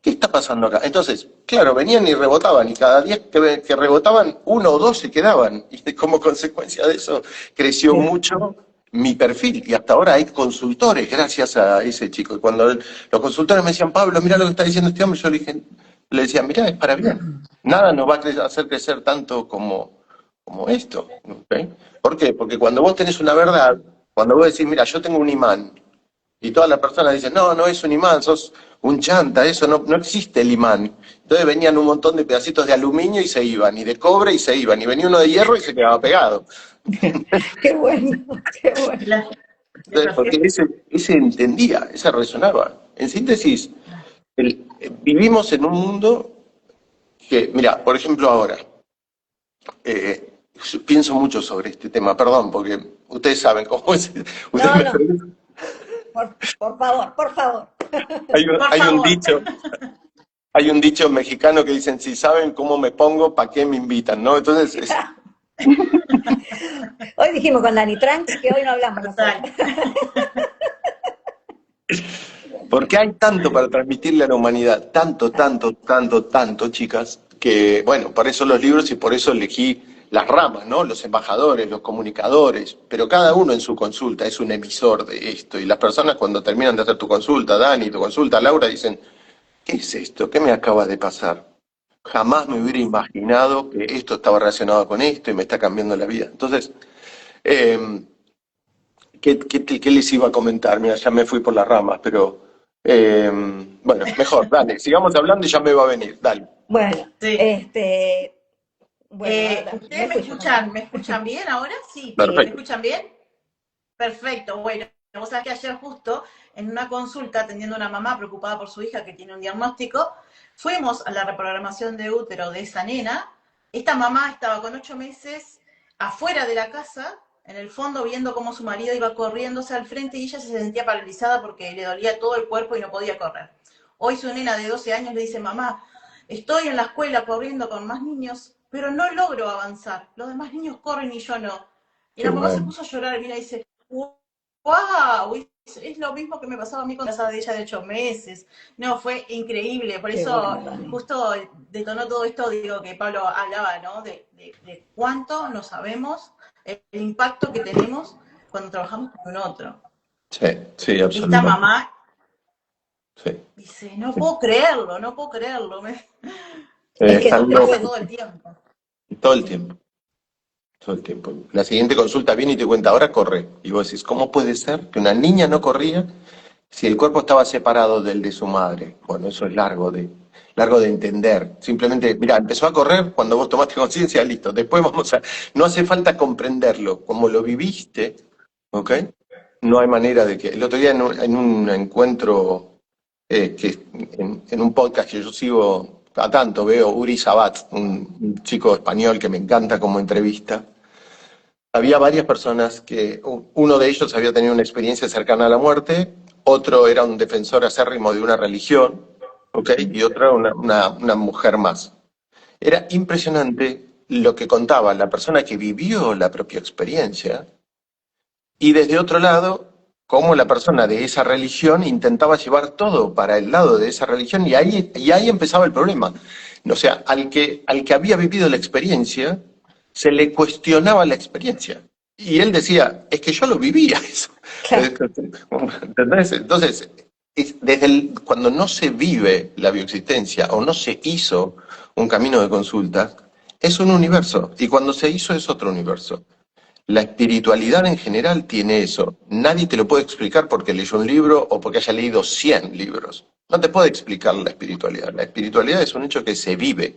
¿Qué está pasando acá? Entonces, claro, venían y rebotaban, y cada 10 que rebotaban, 1 o 2 se quedaban, y como consecuencia de eso creció mucho mi perfil, y hasta ahora hay consultores gracias a ese chico. Y cuando los consultores me decían, Pablo, mira lo que está diciendo este hombre, yo le decía, mira, es para bien. Nada nos va a hacer crecer tanto como esto. ¿Ok? ¿Por qué? Porque cuando vos tenés una verdad, cuando vos decís, mira, yo tengo un imán, y todas las personas dicen, no, no es un imán, sos un chanta, eso no existe el imán. Entonces venían un montón de pedacitos de aluminio y se iban, y de cobre y se iban, y venía uno de hierro y se quedaba pegado. Qué bueno, qué bueno. Entonces, porque ese entendía, ese resonaba. En síntesis, vivimos en un mundo que, mira, por ejemplo ahora, yo pienso mucho sobre este tema, perdón, porque ustedes saben cómo es. Ustedes No, no, por favor, por favor. hay un dicho, hay un dicho mexicano que dicen, si saben cómo me pongo, ¿para qué me invitan? ¿No? Entonces, Hoy dijimos con Dani, tranqui, que hoy no hablamos nosotros. porque hay tanto para transmitirle a la humanidad, tanto, chicas, que, bueno, por eso los libros y por eso elegí las ramas, ¿no? Los embajadores, los comunicadores, pero cada uno en su consulta es un emisor de esto, y las personas cuando terminan de hacer tu consulta, Dani, tu consulta, Laura, dicen, ¿qué es esto? ¿Qué me acaba de pasar? Jamás me hubiera imaginado que esto estaba relacionado con esto y me está cambiando la vida. Entonces, eh, ¿qué les iba a comentar? Mira, ya me fui por las ramas, pero bueno, mejor, dale, sigamos hablando y ya me va a venir, dale. Bueno, Sí. bueno, ¿Ustedes me escuchan bien ahora? Sí, ¿me Perfecto. escuchan bien? Perfecto, bueno, vos sabés que ayer justo en una consulta atendiendo a una mamá preocupada por su hija que tiene un diagnóstico, fuimos a la reprogramación de útero de esa nena. Esta mamá estaba con 8 meses afuera de la casa, en el fondo viendo cómo su marido iba corriéndose al frente y ella se sentía paralizada porque le dolía todo el cuerpo y no podía correr. Hoy su nena de 12 años le dice, mamá, estoy en la escuela corriendo con más niños, pero no logro avanzar. Los demás niños corren y yo no. Y Qué la mamá se bueno. puso a llorar, mira, y dice, wow, es lo mismo que me pasaba a mí con la casa de ella de 8 meses. No, fue increíble, por qué eso bueno, Dani. justo detonó todo esto, digo, que Pablo hablaba, ¿no? De cuánto no sabemos, el impacto que tenemos cuando trabajamos con un otro. Sí, sí, Esta absolutamente. mamá Sí. dice, no puedo creerlo, no puedo creerlo. Es que Están Lo creo hace que todo el tiempo. todo el tiempo, todo el tiempo. La siguiente consulta viene y te cuenta, ahora corre. Y vos decís, ¿cómo puede ser que una niña no corría si el cuerpo estaba separado del de su madre? Bueno, eso es largo de entender. Simplemente, mira, empezó a correr cuando vos tomaste conciencia, listo. Después no hace falta comprenderlo, como lo viviste, ¿ok? No hay manera de que. El otro día en un encuentro, en un podcast que yo sigo a tanto, veo Uri Sabat, un chico español que me encanta como entrevista. Había varias personas que uno de ellos había tenido una experiencia cercana a la muerte, otro era un defensor acérrimo de una religión, ¿ok? Y otra una mujer más. Era impresionante lo que contaba la persona que vivió la propia experiencia y desde otro lado, cómo la persona de esa religión intentaba llevar todo para el lado de esa religión y ahí empezaba el problema. O sea, al que había vivido la experiencia, se le cuestionaba la experiencia. Y él decía, es que yo lo vivía eso. claro, ¿Entendés? Entonces, cuando no se vive la bioexistencia o no se hizo un camino de consulta, es un universo. Y cuando se hizo es otro universo. La espiritualidad en general tiene eso. Nadie te lo puede explicar porque leyó un libro o porque haya leído 100 libros. No te puede explicar la espiritualidad. La espiritualidad es un hecho que se vive.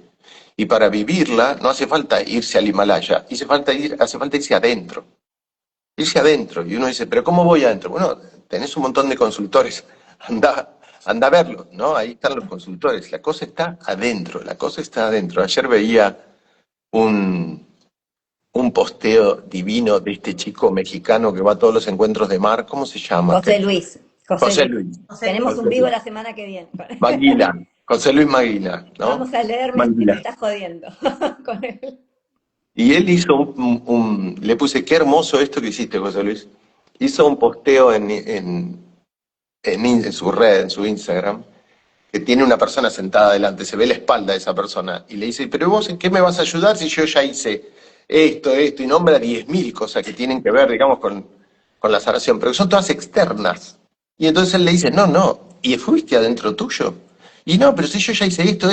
Y para vivirla no hace falta irse al Himalaya, hace falta irse adentro. Irse adentro. Y uno dice, ¿pero cómo voy adentro? Bueno, tenés un montón de consultores. Anda a verlos, ¿no? Ahí están los consultores. La cosa está adentro, la cosa está adentro. Ayer veía un posteo divino de este chico mexicano que va a todos los encuentros de mar. ¿Cómo se llama? José Luis, José Luis. Tenemos José un vivo Luis. la semana que viene. Maguila. José Luis Maguila, ¿no? Vamos a leer, me Maguila. estás jodiendo con él. Y él hizo le puse, qué hermoso esto que hiciste, José Luis. Hizo un posteo en su red, en su Instagram, que tiene una persona sentada adelante, se ve la espalda de esa persona, y le dice, pero vos en qué me vas a ayudar si yo ya hice esto, y nombra 10.000 cosas que tienen que ver, digamos, con con la sanación, pero son todas externas. Y entonces él le dice, no, y fuiste adentro tuyo. Y no, pero si yo ya hice esto.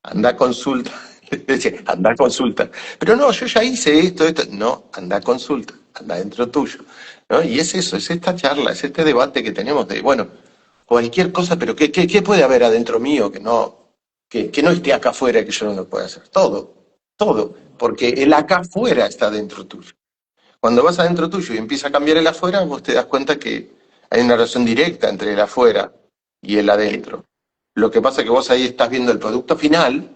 Anda a consulta. Le dice, anda a consulta. Pero no, yo ya hice esto. No, anda a consulta, anda adentro tuyo. ¿No? Y es eso, es esta charla, es este debate que tenemos de, bueno, cualquier cosa, pero ¿qué puede haber adentro mío que no esté acá afuera y que yo no lo pueda hacer? Todo, porque el acá afuera está dentro tuyo. Cuando vas adentro tuyo y empieza a cambiar el afuera, vos te das cuenta que hay una relación directa entre el afuera y el adentro. Lo que pasa es que vos ahí estás viendo el producto final,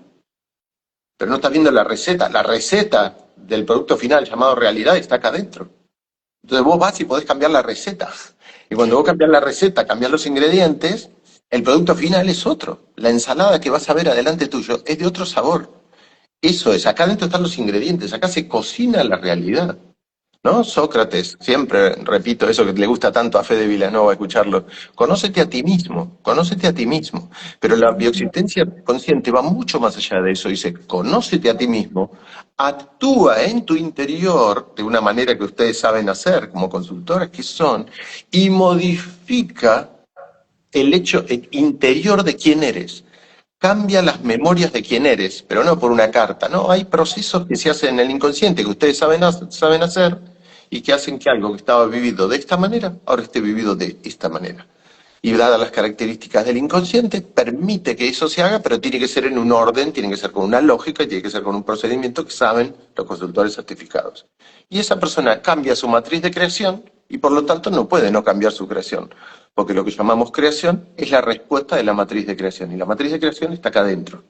pero no estás viendo la receta. La receta del producto final llamado realidad está acá adentro. Entonces vos vas y podés cambiar la receta. Y cuando vos cambiás la receta, cambiás los ingredientes, el producto final es otro. La ensalada que vas a ver adelante tuyo es de otro sabor. Eso es, acá adentro están los ingredientes, acá se cocina la realidad. ¿No? Sócrates, siempre repito eso que le gusta tanto a Fede Vilanova escucharlo, conócete a ti mismo, pero la bioexistencia consciente va mucho más allá de eso, dice, conócete a ti mismo, actúa en tu interior de una manera que ustedes saben hacer como consultoras que son, y modifica el hecho interior de quién eres. Cambia las memorias de quién eres, pero no por una carta, ¿no? Hay procesos que se hacen en el inconsciente que ustedes saben hacer y que hacen que algo que estaba vivido de esta manera, ahora esté vivido de esta manera. Y dadas las características del inconsciente, permite que eso se haga, pero tiene que ser en un orden, tiene que ser con una lógica y tiene que ser con un procedimiento que saben los consultores certificados. Y esa persona cambia su matriz de creación y por lo tanto no puede no cambiar su creación. Porque lo que llamamos creación es la respuesta de la matriz de creación. Y la matriz de creación está acá adentro.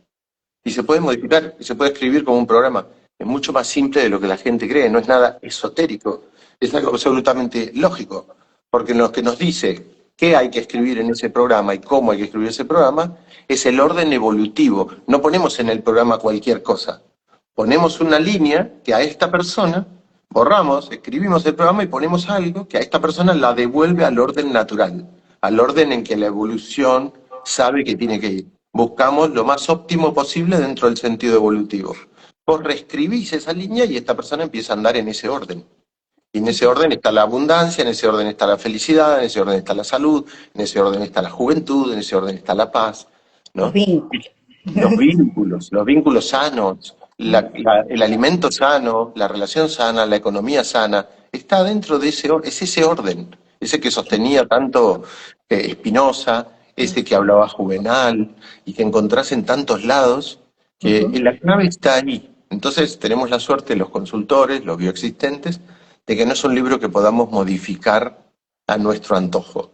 Y se puede modificar, y se puede escribir como un programa. Es mucho más simple de lo que la gente cree, no es nada esotérico. Es algo absolutamente lógico. Porque lo que nos dice qué hay que escribir en ese programa y cómo hay que escribir ese programa es el orden evolutivo. No ponemos en el programa cualquier cosa. Ponemos una línea que a esta persona borramos, escribimos el programa y ponemos algo que a esta persona la devuelve al orden natural, al orden en que la evolución sabe que tiene que ir. Buscamos lo más óptimo posible dentro del sentido evolutivo. Vos reescribís esa línea y esta persona empieza a andar en ese orden. Y en ese orden está la abundancia, en ese orden está la felicidad, en ese orden está la salud, en ese orden está la juventud, en ese orden está la paz, ¿no? Los vínculos sanos, el alimento sano, la relación sana, la economía sana, está dentro de ese orden, ese que sostenía tanto Spinoza, ese que hablaba Juvenal y que encontrás en tantos lados, que la clave está ahí. Entonces tenemos la suerte, los consultores, los bioexistentes, de que no es un libro que podamos modificar a nuestro antojo.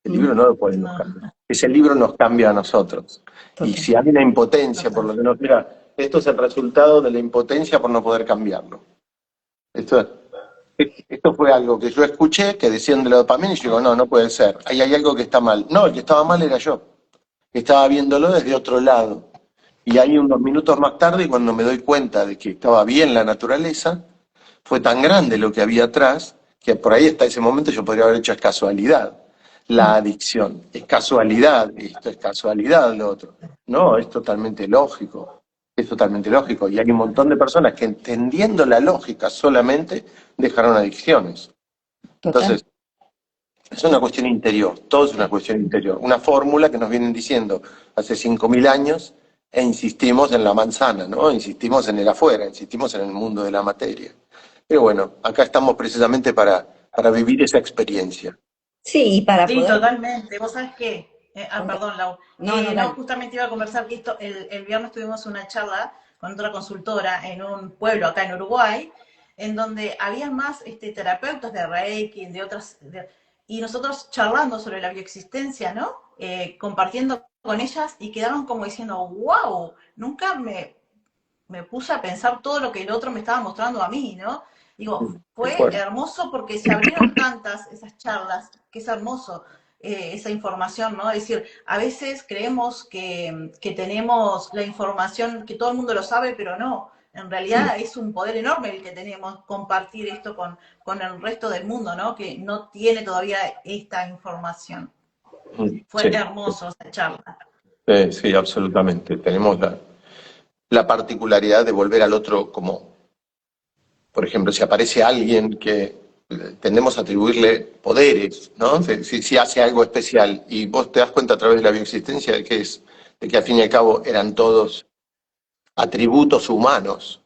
El libro no lo podemos cambiar. Ese libro nos cambia a nosotros. Y si hay una impotencia, por lo menos, mira, esto es el resultado de la impotencia por no poder cambiarlo. Esto fue algo que yo escuché, que decían de la dopamina, y yo digo, no puede ser. Ahí hay algo que está mal. No, el que estaba mal era yo. Estaba viéndolo desde otro lado. Y ahí unos minutos más tarde, cuando me doy cuenta de que estaba bien la naturaleza, fue tan grande lo que había atrás, que por ahí hasta ese momento yo podría haber hecho es casualidad. La adicción, es casualidad, esto es casualidad, lo otro. No, es totalmente lógico, y hay un montón de personas que entendiendo la lógica solamente dejaron adicciones. Entonces, es una cuestión interior, todo es una cuestión interior. Una fórmula que nos vienen diciendo hace 5.000 años e insistimos en la manzana, ¿no? Insistimos en el afuera, insistimos en el mundo de la materia. Pero bueno, acá estamos precisamente para vivir esa experiencia. Sí, y para poder... totalmente. ¿Vos sabés qué? Perdón, Lau. No, justamente iba a conversar que el viernes tuvimos una charla con otra consultora en un pueblo acá en Uruguay, en donde había más terapeutas de Reiki, de otras... y nosotros charlando sobre la bioexistencia, ¿no? Compartiendo con ellas y quedaron como diciendo, wow, nunca me puse a pensar todo lo que el otro me estaba mostrando a mí, ¿no? Digo, fue hermoso porque se abrieron tantas esas charlas, que es hermoso esa información, ¿no? Es decir, a veces creemos que tenemos la información, que todo el mundo lo sabe, pero no. En realidad es un poder enorme el que tenemos, compartir esto con el resto del mundo, ¿no? Que no tiene todavía esta información. Fue hermoso esa charla. Sí, absolutamente. Tenemos la particularidad de volver al otro como, por ejemplo, si aparece alguien que tendemos a atribuirle poderes, ¿no? Si hace algo especial y vos te das cuenta a través de la bioexistencia de que es, de que al fin y al cabo eran todos atributos humanos.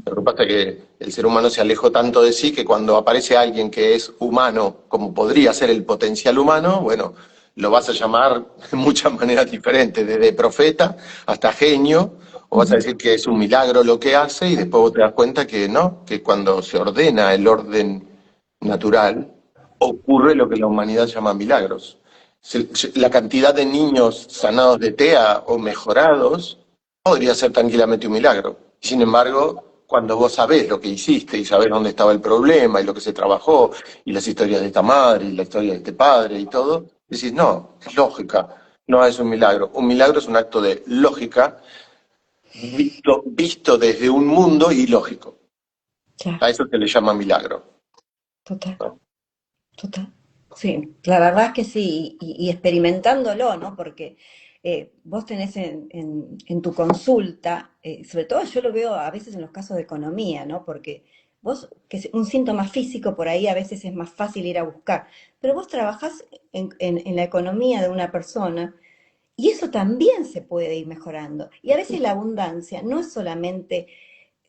Lo que pasa es que el ser humano se alejó tanto de sí que cuando aparece alguien que es humano, como podría ser el potencial humano, bueno, lo vas a llamar de muchas maneras diferentes, desde profeta hasta genio, o vas a decir que es un milagro lo que hace y después vos te das cuenta que no, que cuando se ordena el orden natural, ocurre lo que la humanidad llama milagros. La cantidad de niños sanados de TEA o mejorados podría ser tranquilamente un milagro. Sin embargo, cuando vos sabés lo que hiciste y sabés dónde estaba el problema y lo que se trabajó y las historias de esta madre y la historia de este padre y todo, decís, no, es lógica, no es un milagro. Un milagro es un acto de lógica visto desde un mundo ilógico. Claro, A eso se le llama milagro. total, ¿No? total. Sí, la verdad es que sí, y experimentándolo, ¿no? Porque vos tenés en tu consulta, sobre todo yo lo veo a veces en los casos de economía, ¿no? Porque vos, que es un síntoma físico por ahí a veces es más fácil ir a buscar, pero vos trabajás en la economía de una persona y eso también se puede ir mejorando. Y a veces la abundancia no es solamente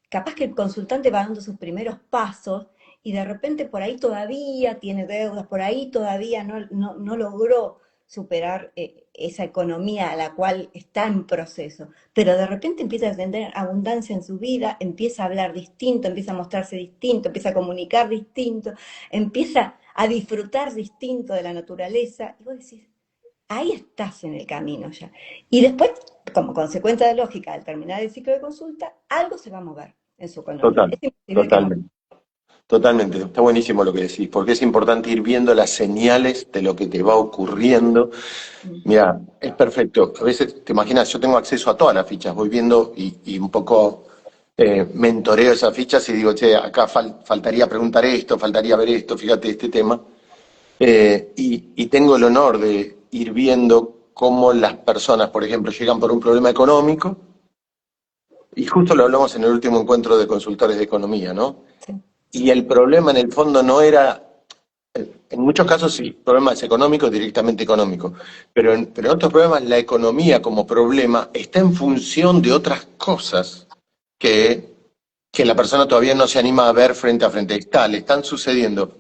capaz que el consultante va dando sus primeros pasos y de repente por ahí todavía tiene deudas, por ahí todavía no logró superar esa economía a la cual está en proceso, pero de repente empieza a tener abundancia en su vida, empieza a hablar distinto, empieza a mostrarse distinto, empieza a comunicar distinto, empieza a disfrutar distinto de la naturaleza, y vos decís, ahí estás en el camino ya. Y después, como consecuencia de lógica, al terminar el ciclo de consulta, algo se va a mover en su economía. Total, Es imposible que no. totalmente. Totalmente, está buenísimo lo que decís, porque es importante ir viendo las señales de lo que te va ocurriendo. Mira, es perfecto. A veces, te imaginas, yo tengo acceso a todas las fichas, voy viendo y un poco mentoreo esas fichas y digo, che, acá faltaría preguntar esto, faltaría ver esto, fíjate este tema. Y tengo el honor de ir viendo cómo las personas, por ejemplo, llegan por un problema económico, y justo lo hablamos en el último encuentro de consultores de economía, ¿no? Sí, Y el problema en el fondo no era, en muchos casos sí, problemas económicos, directamente económicos, pero en otros problemas la economía como problema está en función de otras cosas que la persona todavía no se anima a ver frente a frente. Le están sucediendo,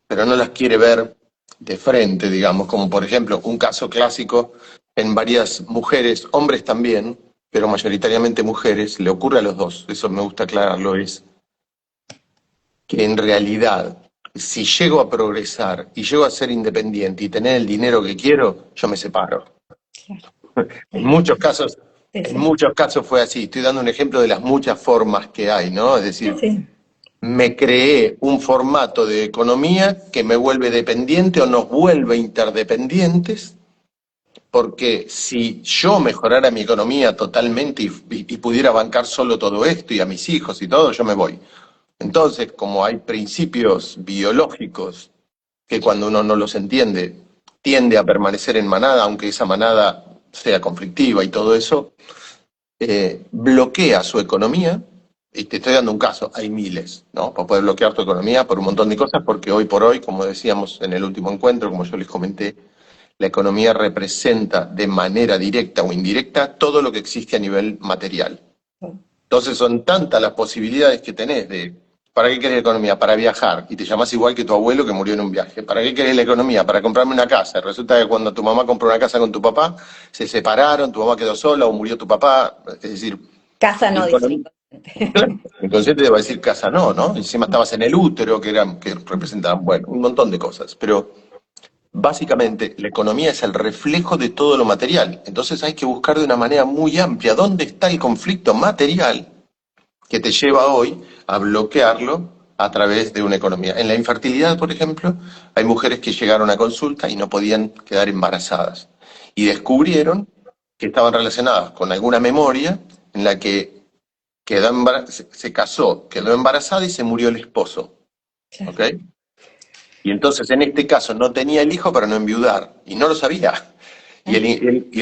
pero no las quiere ver de frente, digamos, como por ejemplo un caso clásico en varias mujeres, hombres también, pero mayoritariamente mujeres, le ocurre a los dos, eso me gusta aclararlo, es que en realidad, si llego a progresar y llego a ser independiente y tener el dinero que quiero, yo me separo. claro. En muchos casos, Sí, en sí. muchos casos fue así. Estoy dando un ejemplo de las muchas formas que hay, ¿no? Es Sí, decir, sí. me creé un formato de economía que me vuelve dependiente o nos vuelve interdependientes, porque si yo mejorara mi economía totalmente y pudiera bancar solo todo esto y a mis hijos y todo, yo me voy. Entonces, como hay principios biológicos que cuando uno no los entiende, tiende a permanecer en manada, aunque esa manada sea conflictiva y todo eso, bloquea su economía, y te estoy dando un caso, hay miles, ¿no? Para poder bloquear tu economía por un montón de cosas, porque hoy por hoy, como decíamos en el último encuentro, como yo les comenté, la economía representa de manera directa o indirecta todo lo que existe a nivel material. Entonces son tantas las posibilidades que tenés de, ¿para qué querés la economía? Para viajar, y te llamás igual que tu abuelo que murió en un viaje. ¿Para qué querés la economía? Para comprarme una casa. Resulta que cuando tu mamá compró una casa con tu papá, se separaron, tu mamá quedó sola o murió tu papá. Es decir, Casa la no, dice el economía, inconsciente. claro, el inconsciente te va a decir casa no, ¿no? Encima estabas en el útero, que representaban, bueno, un montón de cosas. Pero básicamente, la economía es el reflejo de todo lo material. Entonces hay que buscar de una manera muy amplia dónde está el conflicto material que te lleva hoy a bloquearlo a través de una economía. En la infertilidad, por ejemplo, hay mujeres que llegaron a consulta y no podían quedar embarazadas. Y descubrieron que estaban relacionadas con alguna memoria en la que se casó, quedó embarazada y se murió el esposo. Claro. ¿Ok? Y entonces en este caso no tenía el hijo para no enviudar. Y no lo sabía. Y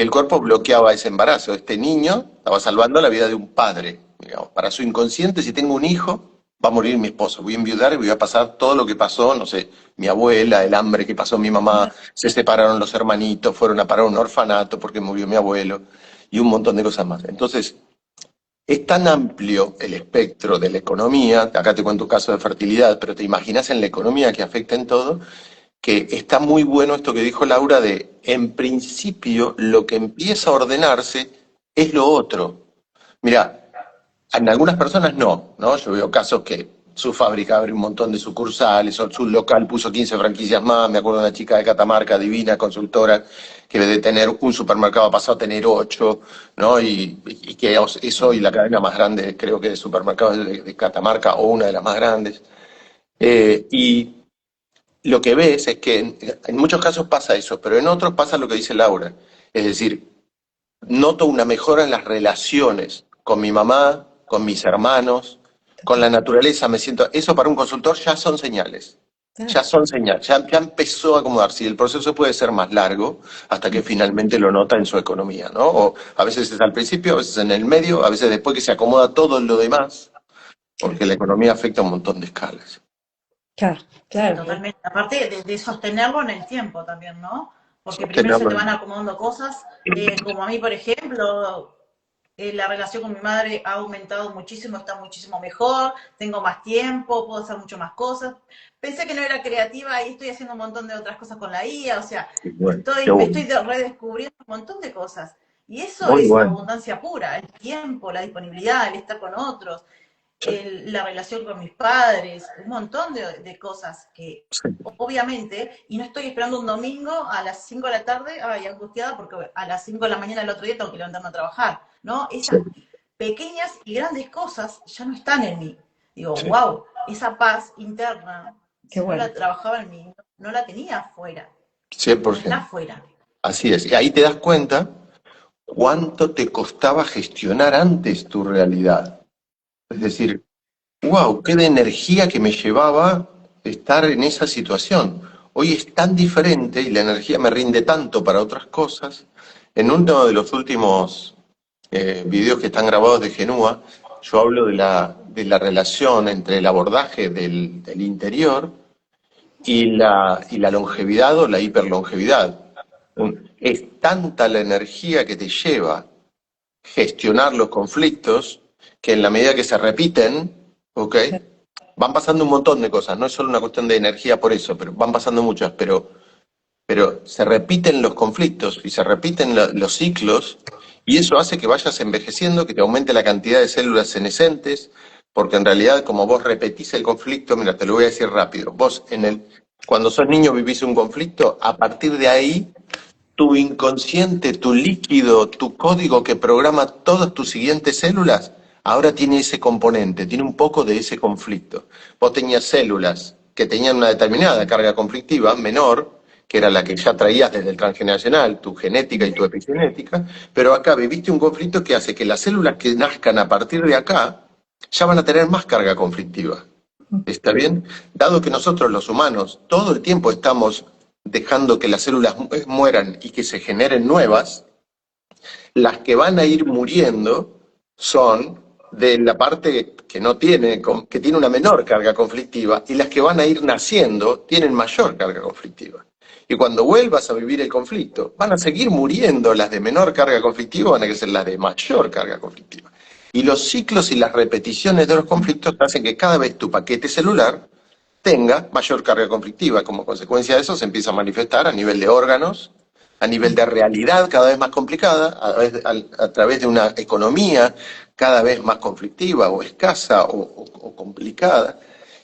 el cuerpo bloqueaba ese embarazo. Este niño estaba salvando la vida de un padre. Digamos. Para su inconsciente, si tengo un hijo, va a morir mi esposo, voy a enviudar y voy a pasar todo lo que pasó, no sé, mi abuela, el hambre que pasó mi mamá, se separaron los hermanitos, fueron a parar a un orfanato porque murió mi abuelo y un montón de cosas más. Entonces, es tan amplio el espectro de la economía, acá te cuento un caso de fertilidad, pero te imaginas en la economía que afecta en todo, que está muy bueno esto que dijo Laura de, en principio, lo que empieza a ordenarse es lo otro. Mira, en algunas personas no. Yo veo casos que su fábrica abre un montón de sucursales, o su local puso 15 franquicias más. Me acuerdo de una chica de Catamarca, divina, consultora, que de tener un supermercado ha pasado a tener 8, ¿no? Y que es hoy la cadena más grande, creo que de supermercados de Catamarca, o una de las más grandes. Y lo que ves es que en muchos casos pasa eso, pero en otros pasa lo que dice Laura. Es decir, noto una mejora en las relaciones con mi mamá, con mis hermanos, con la naturaleza. Me siento, eso para un consultor ya son señales. Ya son señales, ya empezó a acomodarse y el proceso puede ser más largo hasta que finalmente lo nota en su economía, ¿no? O a veces es al principio, a veces en el medio, a veces después que se acomoda todo lo demás, porque la economía afecta a un montón de escalas. Claro, Sí, claro. totalmente. Aparte de sostenerlo en el tiempo también, ¿no? Porque primero se te Sostenerlo. van acomodando cosas, como a mí, por ejemplo, la relación con mi madre ha aumentado muchísimo, está muchísimo mejor, tengo más tiempo, puedo hacer mucho más cosas. Pensé que no era creativa y estoy haciendo un montón de otras cosas con la IA, o sea, Bueno, qué me bueno. estoy redescubriendo un montón de cosas. Y eso Muy es bueno. abundancia pura, el tiempo, la disponibilidad, el estar con otros, Sí, la relación con mis padres, un montón de cosas que sí, obviamente, y no estoy esperando un domingo a las 5 de la tarde, ay, angustiada porque a las 5 de la mañana del otro día tengo que levantarme a trabajar, ¿no? sí, Esas pequeñas y grandes cosas ya no están en mí. Digo, sí, wow, esa paz interna, Qué si no bueno. la trabajaba en mí, no la tenía afuera, no está 100%. afuera. Así es. Y ahí te das cuenta cuánto te costaba gestionar antes tu realidad. Es decir, wow, qué de energía que me llevaba estar en esa situación. Hoy es tan diferente y la energía me rinde tanto para otras cosas. En uno de los últimos videos que están grabados de Genúa, yo hablo de la relación entre el abordaje del interior y la longevidad o la hiperlongevidad. Es tanta la energía que te lleva gestionar los conflictos que en la medida que se repiten, ¿ok? Van pasando un montón de cosas, no es solo una cuestión de energía por eso, pero van pasando muchas, pero se repiten los conflictos y se repiten los ciclos y eso hace que vayas envejeciendo, que te aumente la cantidad de células senescentes, porque en realidad como vos repetís el conflicto, mira, te lo voy a decir rápido, vos cuando sos niño vivís un conflicto, a partir de ahí tu inconsciente, tu líquido, tu código que programa todas tus siguientes células, ahora tiene ese componente, tiene un poco de ese conflicto. Vos tenías células que tenían una determinada carga conflictiva menor, que era la que ya traías desde el transgeneracional, tu genética y tu epigenética, pero acá viviste un conflicto que hace que las células que nazcan a partir de acá ya van a tener más carga conflictiva. ¿Está bien? Dado que nosotros los humanos todo el tiempo estamos dejando que las células mueran y que se generen nuevas, las que van a ir muriendo son de la parte que no tiene, que tiene una menor carga conflictiva, y las que van a ir naciendo tienen mayor carga conflictiva. Y cuando vuelvas a vivir el conflicto, van a seguir muriendo las de menor carga conflictiva, van a ser las de mayor carga conflictiva. Y los ciclos y las repeticiones de los conflictos hacen que cada vez tu paquete celular tenga mayor carga conflictiva. Como consecuencia de eso se empieza a manifestar a nivel de órganos, a nivel de realidad cada vez más complicada, a través de una economía cada vez más conflictiva o escasa o complicada.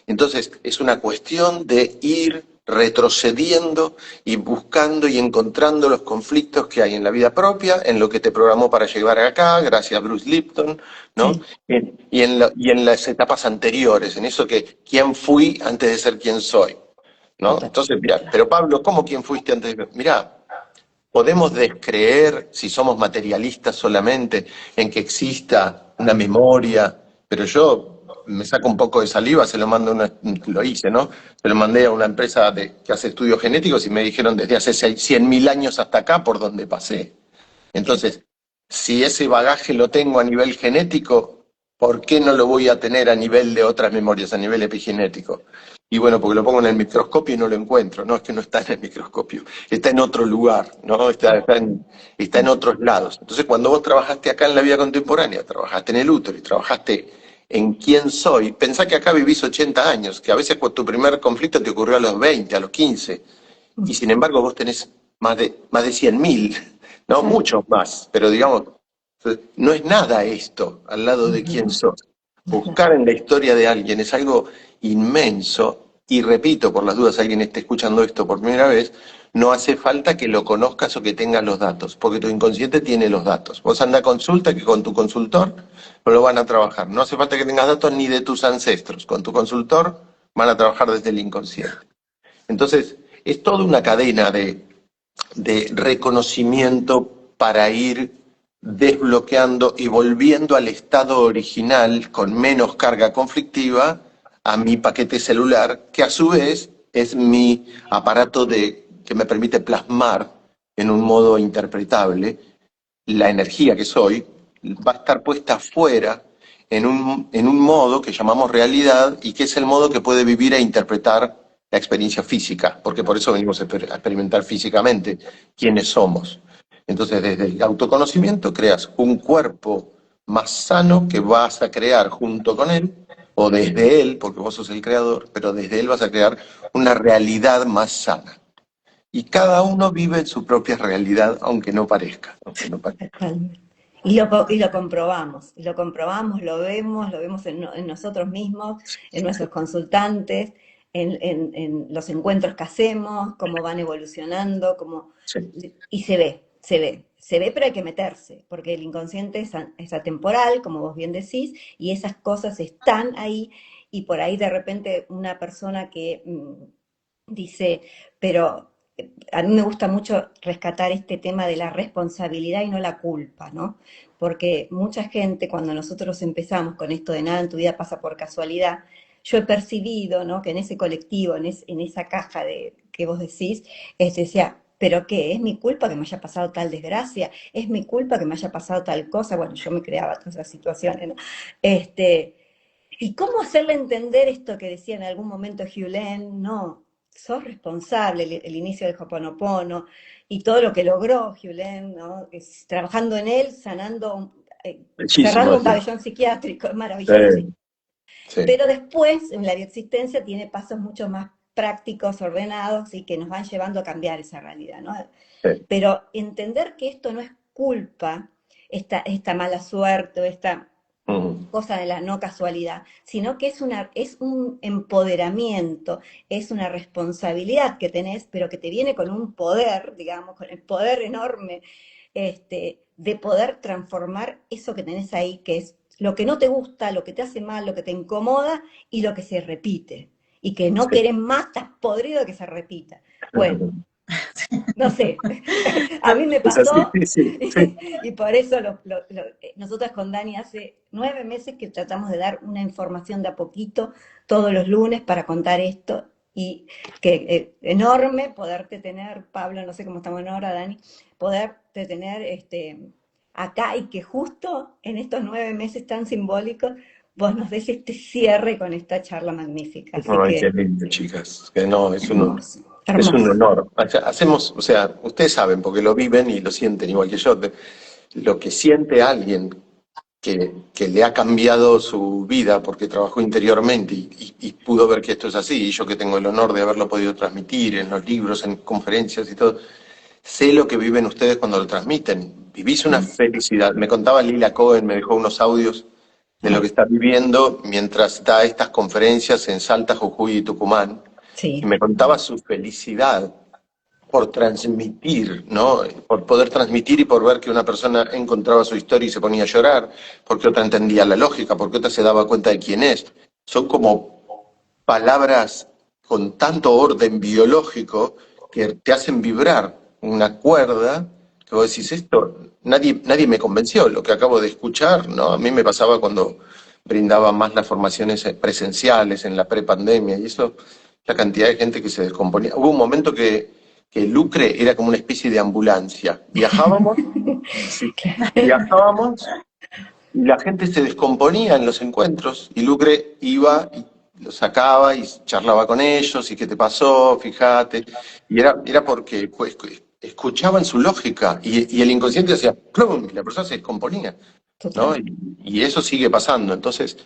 Entonces es una cuestión de ir retrocediendo y buscando y encontrando los conflictos que hay en la vida propia, en lo que te programó para llegar acá, gracias a Bruce Lipton, ¿no? Sí, Y en las etapas anteriores, en eso que quién fui antes de ser quien soy, ¿no? total. Entonces, mira, pero Pablo, ¿cómo quién fuiste antes de...? Mirá, podemos descreer, si somos materialistas solamente, en que exista una memoria, pero yo me saco un poco de saliva, se lo mando lo hice, ¿no? Se lo mandé a una empresa que hace estudios genéticos y me dijeron desde hace 100.000 años hasta acá por donde pasé. Entonces, si ese bagaje lo tengo a nivel genético, ¿Por qué no lo voy a tener a nivel de otras memorias, a nivel epigenético? Y bueno, porque lo pongo en el microscopio y no lo encuentro. No, es que no está en el microscopio, está en otro lugar, ¿no? Está en otros lados. Entonces, cuando vos trabajaste acá en la vida contemporánea, trabajaste en el útero y trabajaste en quién soy, pensá que acá vivís 80 años, que a veces tu primer conflicto te ocurrió a los 20, a los 15, y sin embargo vos tenés más de 100.000, ¿no? Claro. Muchos más, pero digamos, no es nada esto al lado de quién sos. Buscar en la historia de alguien es algo inmenso, y repito, por las dudas, alguien esté escuchando esto por primera vez, no hace falta que lo conozcas o que tengas los datos, porque tu inconsciente tiene los datos. Vos anda a consulta, que con tu consultor no lo van a trabajar. No hace falta que tengas datos ni de tus ancestros. Con tu consultor van a trabajar desde el inconsciente. Entonces, es toda una cadena de reconocimiento para ir desbloqueando y volviendo al estado original con menos carga conflictiva a mi paquete celular, que a su vez es mi aparato que me permite plasmar en un modo interpretable la energía que soy, va a estar puesta afuera en un modo que llamamos realidad y que es el modo que puede vivir e interpretar la experiencia física, porque por eso venimos a experimentar físicamente quiénes somos. Entonces, desde el autoconocimiento creas un cuerpo más sano que vas a crear junto con él, o desde él, porque vos sos el creador, pero desde él vas a crear una realidad más sana. Y cada uno vive en su propia realidad, aunque no parezca. Totalmente. Y lo comprobamos, lo vemos en nosotros mismos, en nuestros consultantes, en los encuentros que hacemos, cómo van evolucionando, Sí. y se ve, pero hay que meterse, porque el inconsciente es atemporal, como vos bien decís, y esas cosas están ahí, y por ahí de repente una persona que dice, pero a mí me gusta mucho rescatar este tema de la responsabilidad y no la culpa, ¿no? Porque mucha gente, cuando nosotros empezamos con esto de nada en tu vida pasa por casualidad, yo he percibido, ¿no? Que en ese colectivo, en esa caja que vos decís, decía, ¿pero qué? ¿Es mi culpa que me haya pasado tal desgracia? ¿Es mi culpa que me haya pasado tal cosa? Bueno, yo me creaba todas esas situaciones, ¿no? ¿Y cómo hacerle entender esto que decía en algún momento Hugh Len? No, sos responsable, el inicio del Ho'oponopono y todo lo que logró Hugh Len, ¿no? Trabajando en él, sanando, cerrando Muchísimo. un pabellón psiquiátrico, es maravilloso. Sí. Pero después, en la bioexistencia, tiene pasos mucho más prácticos, ordenados y que nos van llevando a cambiar esa realidad, ¿no? Sí. Pero entender que esto no es culpa, esta mala suerte o esta cosa de la no casualidad, sino que es un empoderamiento, es una responsabilidad que tenés, pero que te viene con un poder, digamos, con el poder enorme de poder transformar eso que tenés ahí, que es lo que no te gusta, lo que te hace mal, lo que te incomoda y lo que se repite. Y que no Sí. querés más, estás podrido de que se repita. Bueno, no sé, a mí me pasó y por eso nosotros con Dani hace 9 meses que tratamos de dar una información de a poquito todos los lunes para contar esto y que enorme poderte tener, Pablo, no sé cómo estamos en hora, Dani, poderte tener acá y que justo en estos 9 meses tan simbólicos vos nos des este cierre con esta charla magnífica. Así Ay, que, qué lindo, chicas. Que no, hermoso, es un hermoso. honor. O sea, ustedes saben porque lo viven y lo sienten igual que yo. Lo que siente alguien que le ha cambiado su vida porque trabajó interiormente y pudo ver que esto es así, y yo que tengo el honor de haberlo podido transmitir en los libros, en conferencias y todo, sé lo que viven ustedes cuando lo transmiten. Vivís una felicidad. Me contaba Lila Cohen, me dejó unos audios de lo que está viviendo mientras da estas conferencias en Salta, Jujuy y Tucumán. Sí. Y me contaba su felicidad por transmitir, ¿no? Por poder transmitir y por ver que una persona encontraba su historia y se ponía a llorar, porque otra entendía la lógica, porque otra se daba cuenta de quién es. Son como palabras con tanto orden biológico que te hacen vibrar una cuerda que vos decís, esto, nadie me convenció, lo que acabo de escuchar, ¿no? A mí me pasaba cuando brindaba más las formaciones presenciales en la prepandemia y eso, la cantidad de gente que se descomponía. Hubo un momento que Lucre era como una especie de ambulancia. Viajábamos Y la gente se descomponía en los encuentros y Lucre iba y lo sacaba y charlaba con ellos y qué te pasó, fíjate. Y era porque pues, escuchaban su lógica y el inconsciente hacía ¡plum! Y la persona se descomponía, ¿no? Total. Y eso sigue pasando. Entonces,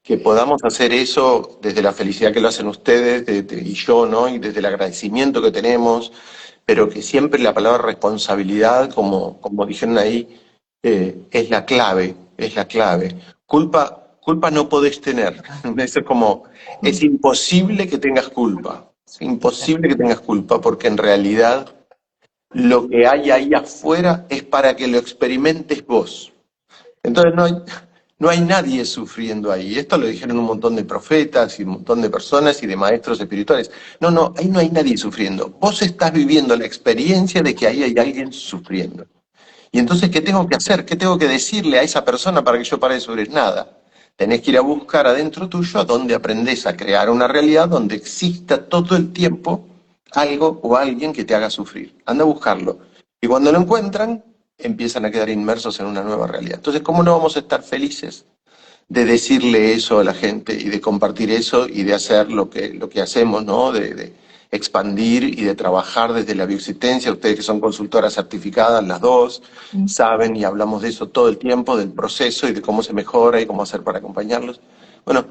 que podamos hacer eso desde la felicidad que lo hacen ustedes y yo, ¿no? Y desde el agradecimiento que tenemos, pero que siempre la palabra responsabilidad, como dijeron ahí, es la clave, es la clave. Culpa no podés tener. Eso es como, es imposible que tengas culpa. Es imposible que tengas culpa porque en realidad lo que hay ahí afuera es para que lo experimentes vos. Entonces no hay nadie sufriendo ahí. Esto lo dijeron un montón de profetas y un montón de personas y de maestros espirituales. No, ahí no hay nadie sufriendo. Vos estás viviendo la experiencia de que ahí hay alguien sufriendo. Y entonces, ¿qué tengo que hacer? ¿Qué tengo que decirle a esa persona para que yo pare de sufrir? Nada. Tenés que ir a buscar adentro tuyo a donde aprendés a crear una realidad donde exista todo el tiempo algo o alguien que te haga sufrir. Anda a buscarlo. Y cuando lo encuentran, empiezan a quedar inmersos en una nueva realidad. Entonces, ¿cómo no vamos a estar felices de decirle eso a la gente y de compartir eso y de hacer lo que hacemos, ¿no? De expandir y de trabajar desde la bioexistencia? Ustedes que son consultoras certificadas, las dos, saben y hablamos de eso todo el tiempo, del proceso y de cómo se mejora y cómo hacer para acompañarlos. Bueno,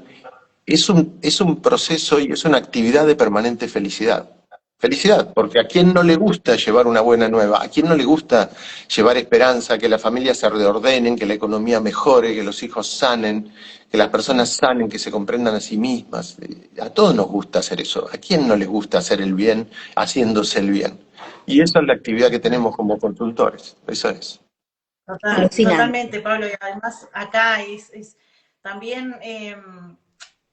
es un proceso y es una actividad de permanente felicidad. Felicidad, porque a quién no le gusta llevar una buena nueva, a quién no le gusta llevar esperanza, que las familias se reordenen, que la economía mejore, que los hijos sanen, que las personas sanen, que se comprendan a sí mismas. A todos nos gusta hacer eso. ¿A quién no les gusta hacer el bien haciéndose el bien? Y esa es la actividad que tenemos como consultores. Eso es. Alucinante. Totalmente, Pablo. Y además acá es también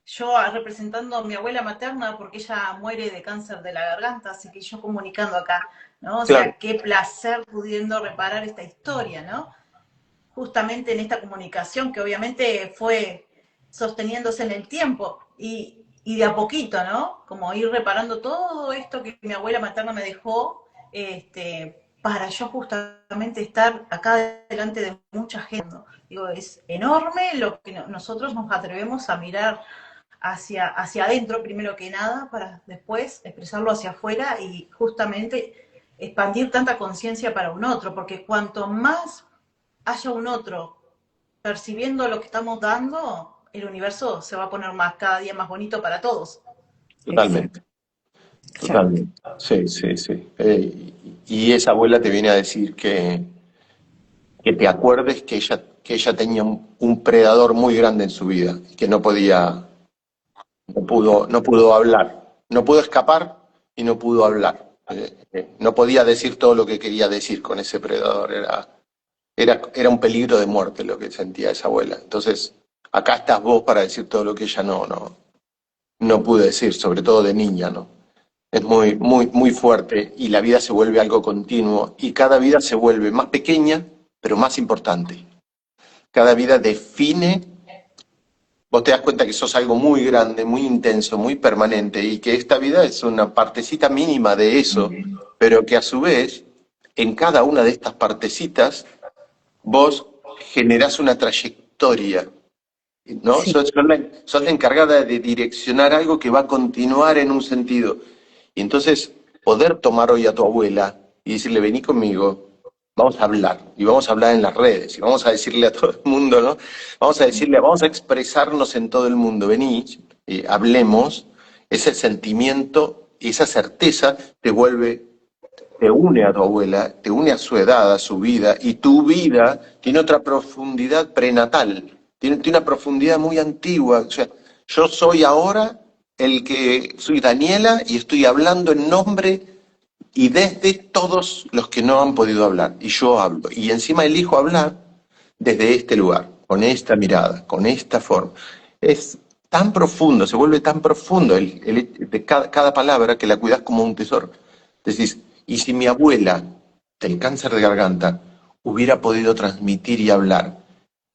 yo representando a mi abuela materna porque ella muere de cáncer de la garganta, así que yo comunicando acá, ¿no? O Claro, sea, qué placer pudiendo reparar esta historia, ¿no? Justamente en esta comunicación que obviamente fue sosteniéndose en el tiempo y de a poquito, ¿no? Como ir reparando todo esto que mi abuela materna me dejó, para yo justamente estar acá delante de mucha gente. ¿No? Digo, es enorme lo que nosotros nos atrevemos a mirar hacia adentro, primero que nada, para después expresarlo hacia afuera y justamente expandir tanta conciencia para un otro, porque cuanto más haya un otro percibiendo lo que estamos dando, el universo se va a poner más, cada día más bonito para todos. Exacto, totalmente, exacto. totalmente. Sí, sí, sí. Y esa abuela te viene a decir que te acuerdes que ella tenía un predador muy grande en su vida, que no pudo hablar, no pudo escapar y no pudo hablar. No podía decir todo lo que quería decir con ese predador, era un peligro de muerte lo que sentía esa abuela. Entonces, acá estás vos para decir todo lo que ella no pudo decir, sobre todo de niña, ¿no? Es muy fuerte y la vida se vuelve algo continuo y cada vida se vuelve más pequeña, pero más importante. Cada vida define, vos te das cuenta que sos algo muy grande, muy intenso, muy permanente y que esta vida es una partecita mínima de eso, pero que a su vez, en cada una de estas partecitas, vos generás una trayectoria, ¿no? Sí, Sos la encargada de direccionar algo que va a continuar en un sentido. Y entonces, poder tomar hoy a tu abuela y decirle, vení conmigo, vamos a hablar, y vamos a hablar en las redes, y vamos a decirle a todo el mundo, ¿no? Vamos a expresarnos en todo el mundo, vení, hablemos, ese sentimiento y esa certeza te une a tu abuela, te une a su edad, a su vida, y tu vida tiene otra profundidad prenatal, tiene una profundidad muy antigua. O sea, yo soy ahora el que soy Daniela y estoy hablando en nombre y desde todos los que no han podido hablar. Y yo hablo. Y encima elijo hablar desde este lugar, con esta mirada, con esta forma. Es tan profundo, se vuelve tan profundo de cada palabra que la cuidas como un tesoro. Decís, y si mi abuela del cáncer de garganta hubiera podido transmitir y hablar,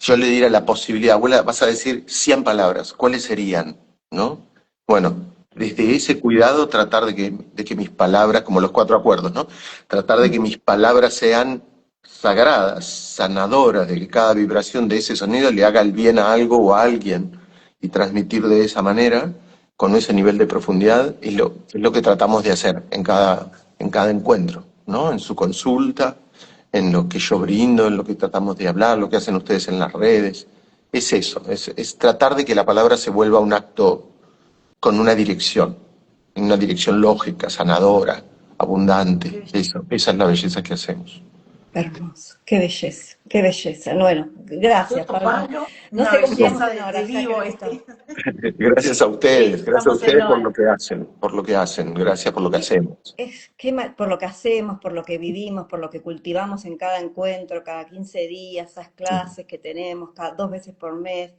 yo le diera la posibilidad, abuela, vas a decir 100 palabras, ¿cuáles serían? ¿No? Bueno, desde ese cuidado tratar de que mis palabras, como los cuatro acuerdos, ¿no? Tratar de que mis palabras sean sagradas, sanadoras, de que cada vibración de ese sonido le haga el bien a algo o a alguien y transmitir de esa manera, con ese nivel de profundidad, es lo que tratamos de hacer en cada encuentro, ¿no? En su consulta, en lo que yo brindo, en lo que tratamos de hablar, lo que hacen ustedes en las redes. Es eso, es tratar de que la palabra se vuelva un acto con una dirección lógica, sanadora, abundante. Eso, esa es la belleza que hacemos. Hermoso, qué belleza, qué belleza. Bueno, gracias, Justo, Pablo. Pablo, No una sé cómo belleza estamos en hora, de ya que vivo. no está. Gracias a Sí, ustedes estamos en por hora. lo que hacen, gracias por lo que hacemos. Por lo que hacemos, por lo que vivimos, por lo que cultivamos en cada encuentro, cada 15 días, esas clases que tenemos, cada 2 veces por mes.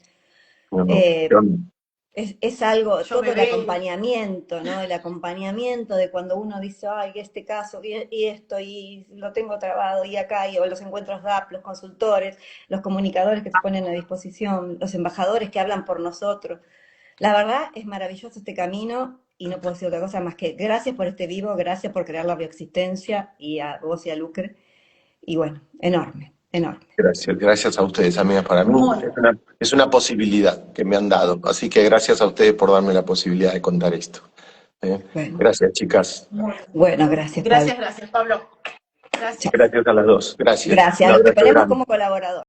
Bueno, Eh, es algo, Yo me todo el veo. acompañamiento, ¿no? El acompañamiento de cuando uno dice, ay, este caso, y esto, y lo tengo trabado, y acá, o los encuentros DAP, los consultores, los comunicadores que se ponen a disposición, los embajadores que hablan por nosotros. La verdad es maravilloso este camino y no puedo decir otra cosa más que gracias por este vivo, gracias por crear la bioexistencia y a vos y a Lucre. Y bueno, enorme, enorme. Gracias a ustedes, amigas. Para mí Muy es una posibilidad que me han dado, así que gracias a ustedes por darme la posibilidad de contar esto. Bueno, Gracias, chicas. bueno, gracias, Pablo. Gracias, Pablo. Gracias. Gracias a las dos. Gracias. Un Gracias, te abrazo ponemos grande. como colaborador.